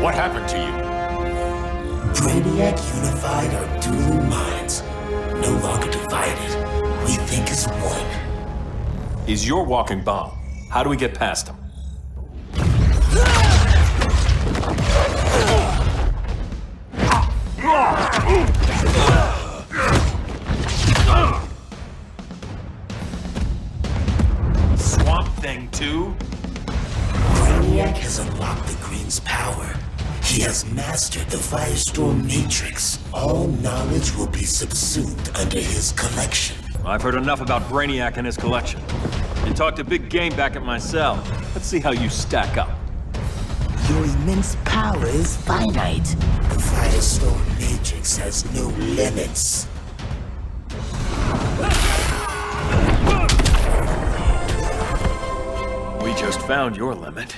What happened to you? Brainiac unified our dueling minds. No longer divided. We think as one. He's your walking bomb. How do we get past him? Swamp Thing 2? Brainiac has unlocked the Green's power. He has mastered the Firestorm Matrix. All knowledge will be subsumed under his collection. I've heard enough about Brainiac and his collection. You talked a big game back at my cell. Let's see how you stack up. Your immense power is finite. The Firestorm Matrix has no limits. We just found your limit.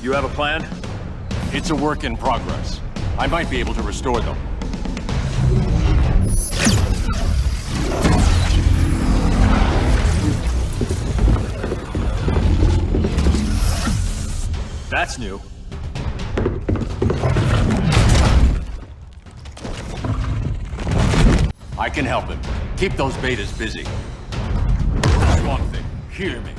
You have a plan? It's a work in progress. I might be able to restore them. That's new. I can help him. Keep those betas busy. Swamp Thing, hear me.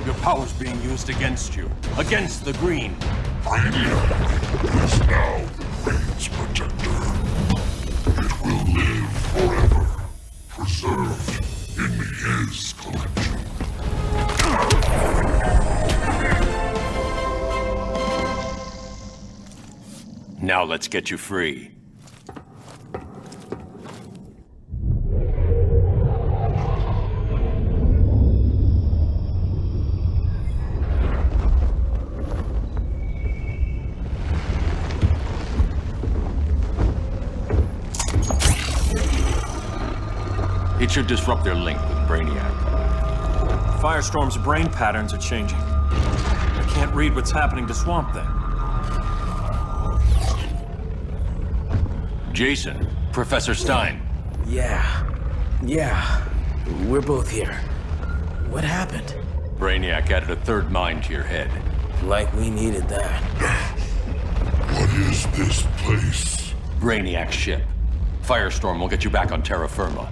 Your power's being used against you. Against the Green. Brainiac is now the Green's protector. It will live forever, preserved in his collection. Now let's get you free. It should disrupt their link with Brainiac. Firestorm's brain patterns are changing. I can't read what's happening to Swamp Thing. Jason, Professor Stein. Yeah. We're both here. What happened? Brainiac added a third mind to your head. Like we needed that. What is this place? Brainiac's ship. Firestorm will get you back on terra firma.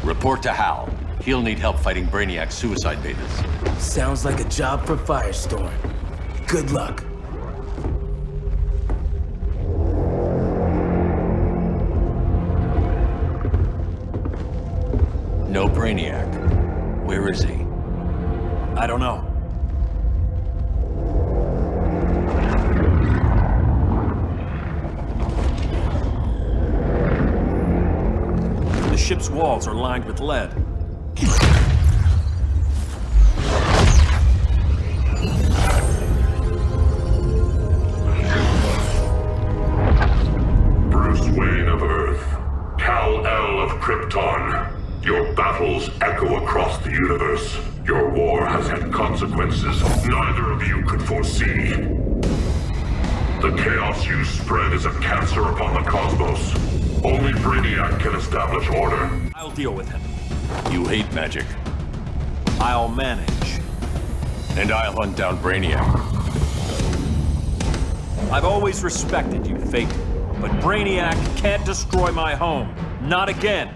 Report to Hal. He'll need help fighting Brainiac's suicide betas. Sounds like a job for Firestorm. Good luck. No Brainiac. Where is he? I don't know. The ship's walls are lined with lead. Bruce Wayne of Earth, Kal-El of Krypton. Your battles echo across the universe. Your war has had consequences neither of you could foresee. The chaos you spread is a cancer upon the cosmos. Only Brainiac can establish order. I'll deal with him. You hate magic. I'll manage. And I'll hunt down Brainiac. I've always respected you, Fate. But Brainiac can't destroy my home. Not again.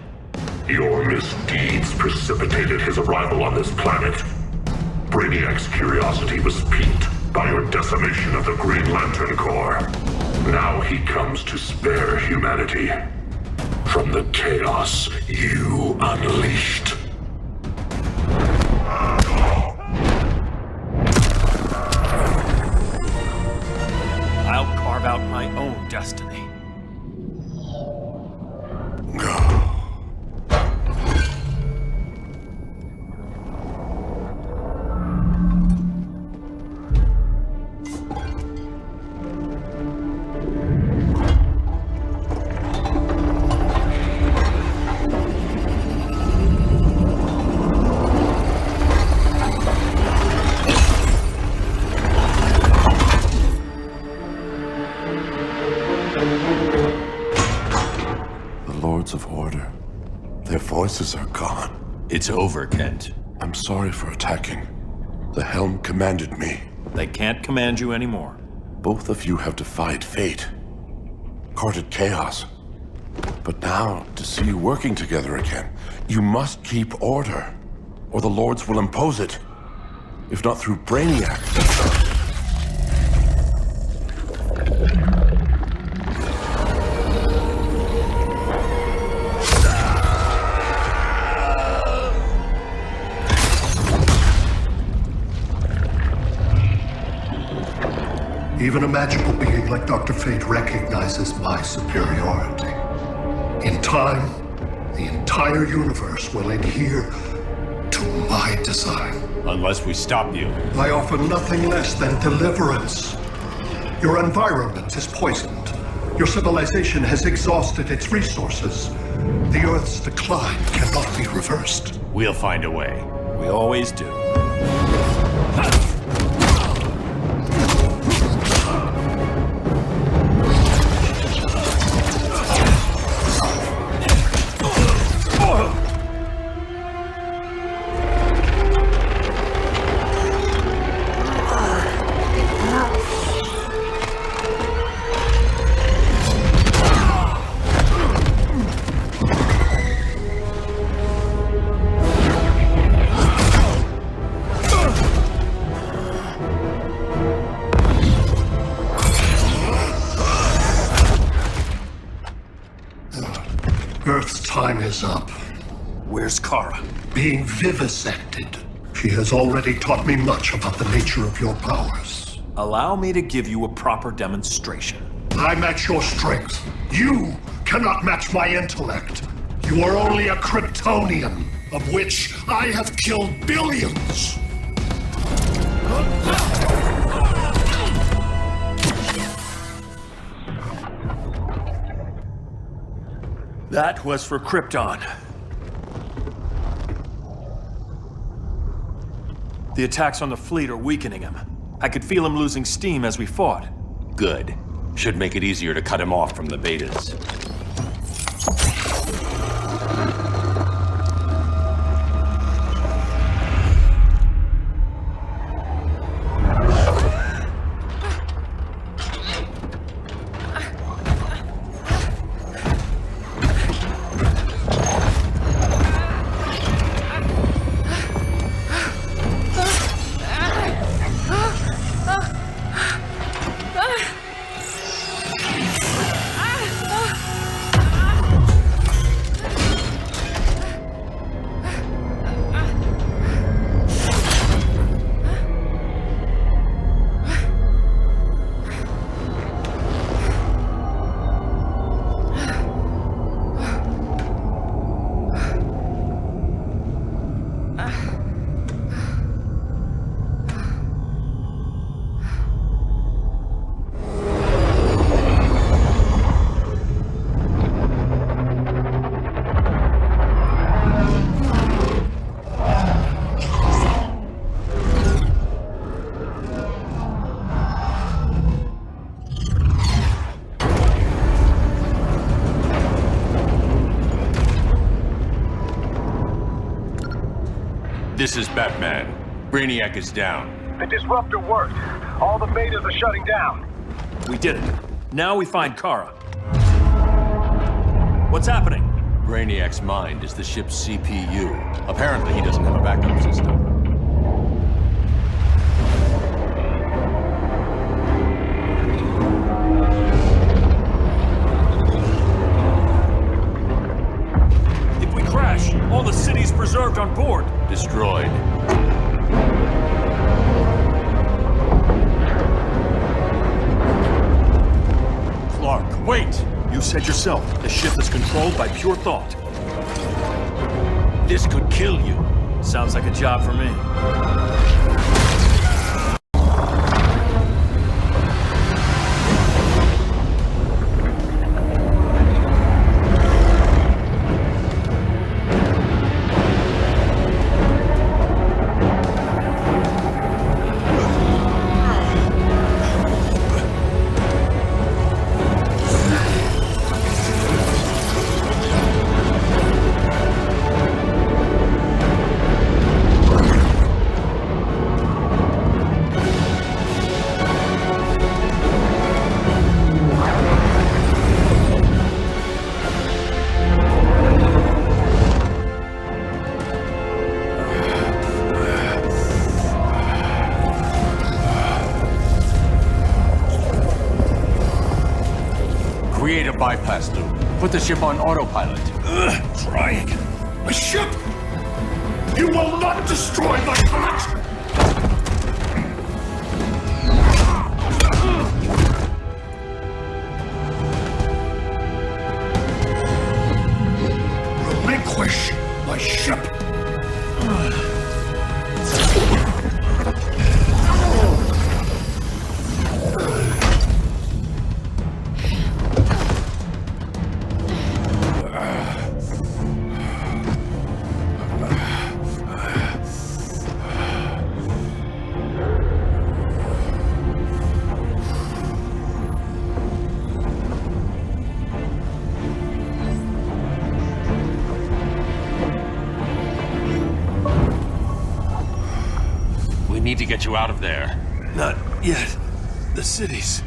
Your misdeeds precipitated his arrival on this planet. Brainiac's curiosity was piqued by your decimation of the Green Lantern Corps. Now he comes to spare humanity from the chaos you unleashed. I'll carve out my own destiny. Of order. Their voices are gone. It's over, Kent. I'm sorry for attacking. The Helm commanded me. They can't command you anymore. Both of you have defied fate, courted chaos. But now, to see you working together again, you must keep order, or the Lords will impose it. If not through Brainiac. Even a magical being like Dr. Fate recognizes my superiority. In time, the entire universe will adhere to my design. Unless we stop you. I offer nothing less than deliverance. Your environment is poisoned. Your civilization has exhausted its resources. The Earth's decline cannot be reversed. We'll find a way. We always do. Earth's time is up. Where's Kara? Being vivisected. She has already taught me much about the nature of your powers. Allow me to give you a proper demonstration. I match your strength. You cannot match my intellect. You are only a Kryptonian, of which I have killed billions. That was for Krypton. The attacks on the fleet are weakening him. I could feel him losing steam as we fought. Good. Should make it easier to cut him off from the betas. This is Batman. Brainiac is down. The disruptor worked. All the betas are shutting down. We did it. Now we find Kara. What's happening? Brainiac's mind is the ship's CPU. Apparently he doesn't have a backup system. If we crash, all the city's preserved on board. Destroyed. Clark, wait! You said yourself, the ship is controlled by pure thought. This could kill you. Sounds like a job for me. Create a bypass loop. Put the ship on autopilot. Trying. A ship! You will not destroy my heart! Relinquish my ship! We need to get you out of there. Not yet. The city's...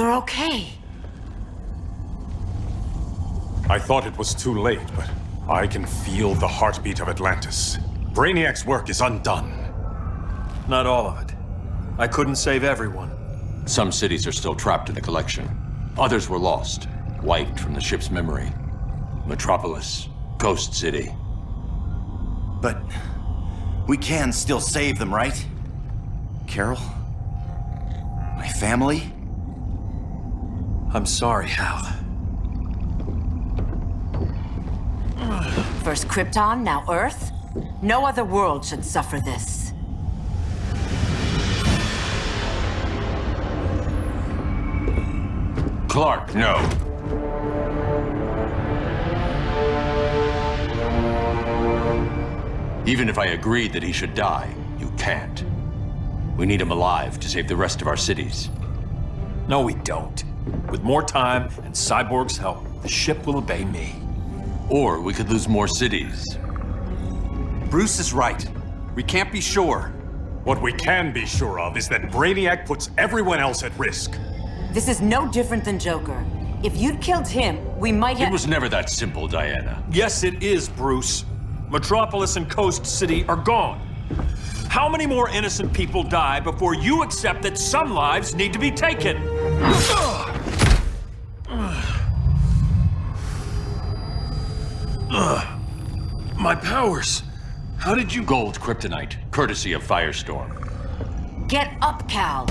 you're okay. I thought it was too late, but I can feel the heartbeat of Atlantis. Brainiac's work is undone. Not all of it. I couldn't save everyone. Some cities are still trapped in the collection. Others were lost, wiped from the ship's memory. Metropolis, Ghost City. But we can still save them, right? Carol? My family? I'm sorry, Hal. First Krypton, now Earth? No other world should suffer this. Clark, no. Even if I agreed that he should die, you can't. We need him alive to save the rest of our cities. No, we don't. With more time and Cyborg's help, the ship will obey me. Or we could lose more cities. Bruce is right. We can't be sure. What we can be sure of is that Brainiac puts everyone else at risk. This is no different than Joker. If you'd killed him, we might have— It was never that simple, Diana. Yes, it is, Bruce. Metropolis and Coast City are gone. How many more innocent people die before you accept that some lives need to be taken? My powers. How did you— Gold kryptonite, courtesy of Firestorm. Get up, Cal.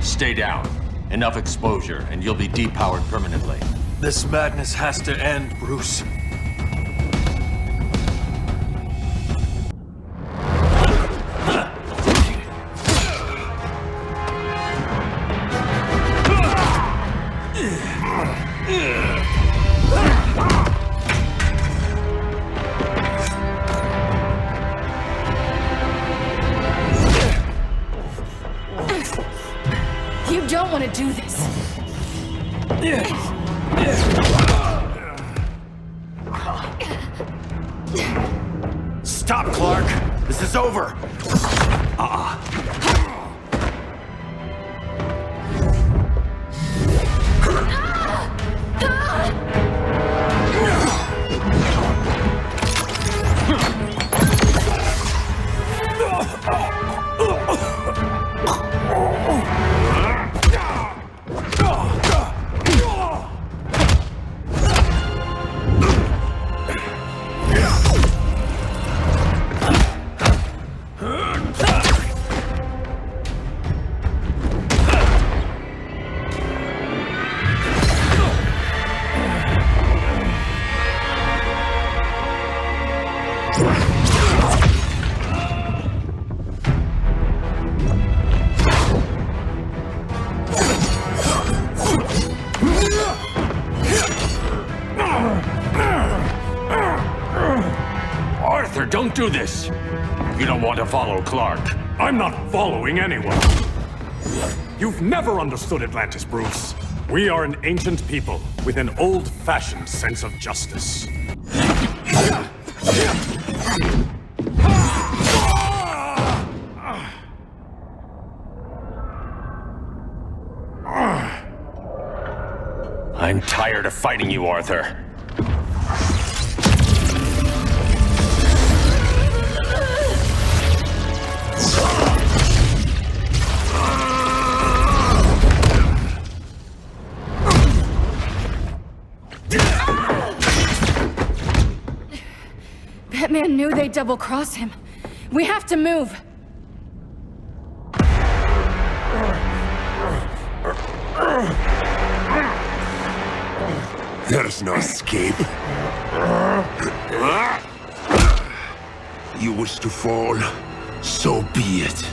Stay down. Enough exposure, and you'll be depowered permanently. This madness has to end, Bruce. You don't want to do this. Stop, Clark! This is over! Arthur, don't do this! You don't want to follow Clark. I'm not following anyone. You've never understood Atlantis, Bruce. We are an ancient people with an old-fashioned sense of justice. I'm tired of fighting you, Arthur. Batman knew they'd double-cross him. We have to move. There's no escape. You wish to fall, so be it.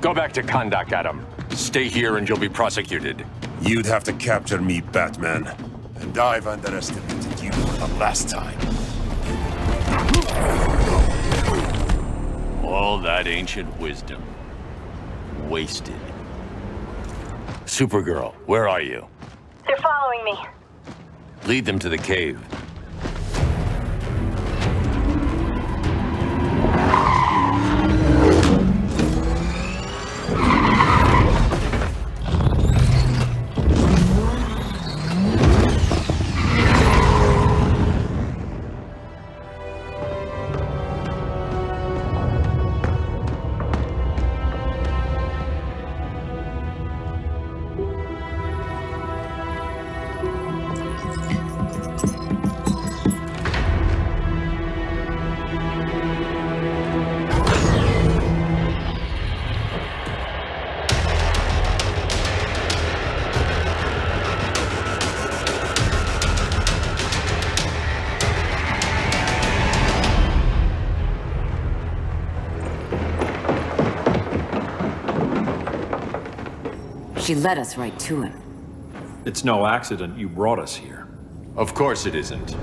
Go back to Kondak, Adam. Stay here and you'll be prosecuted. You'd have to capture me, Batman. And I've underestimated you for the last time. All that ancient wisdom. Wasted. Supergirl, where are you? They're following me. Lead them to the cave. She led us right to him. It's no accident you brought us here. Of course it isn't.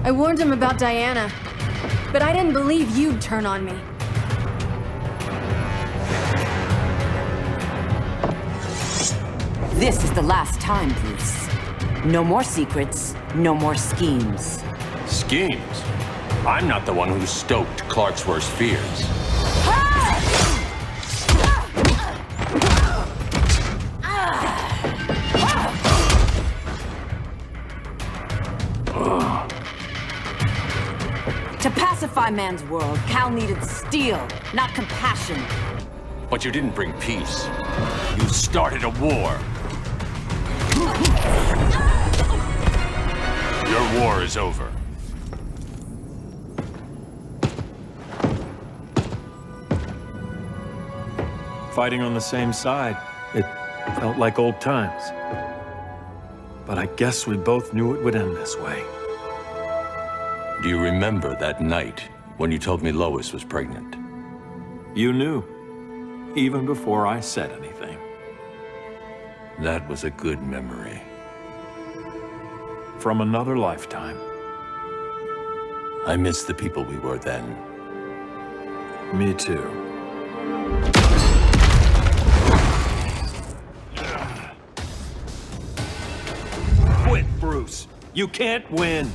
I warned him about Diana, but I didn't believe you'd turn on me. This is the last time, Bruce. No more secrets, no more schemes. Schemes? I'm not the one who stoked Clark's worst fears. To pacify man's world, Cal needed steel, not compassion. But you didn't bring peace. You started a war. Your war is over. Fighting on the same side, it felt like old times. But I guess we both knew it would end this way. Do you remember that night when you told me Lois was pregnant? You knew, even before I said anything. That was a good memory. From another lifetime. I miss the people we were then. Me too. Quit, Bruce. You can't win.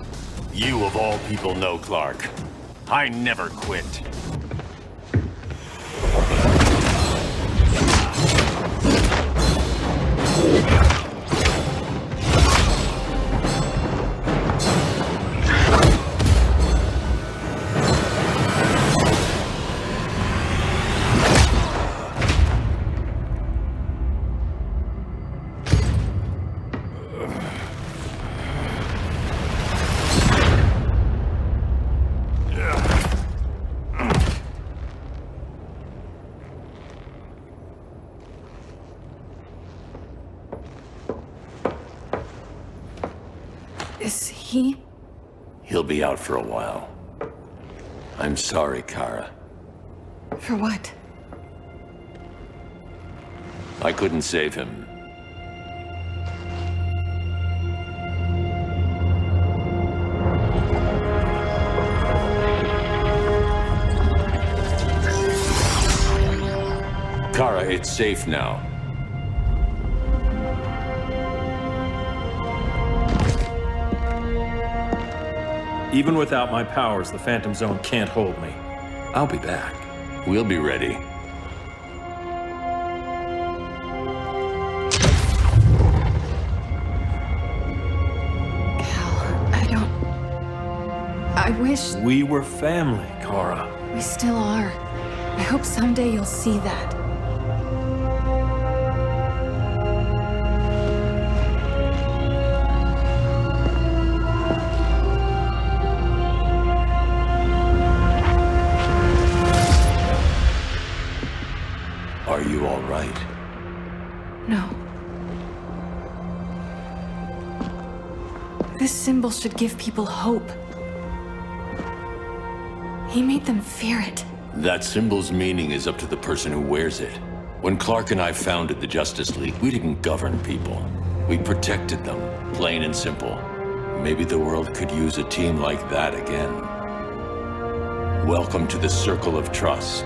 You of all people know, Clark. I never quit. Is he? He'll be out for a while. I'm sorry, Kara. For what? I couldn't save him. Kara, it's safe now. Even without my powers, the Phantom Zone can't hold me. I'll be back. We'll be ready. I wish... We were family, Kara. We still are. I hope someday you'll see that. Are you all right? No. This symbol should give people hope. He made them fear it. That symbol's meaning is up to the person who wears it. When Clark and I founded the Justice League, we didn't govern people. We protected them, plain and simple. Maybe the world could use a team like that again. Welcome to the Circle of Trust.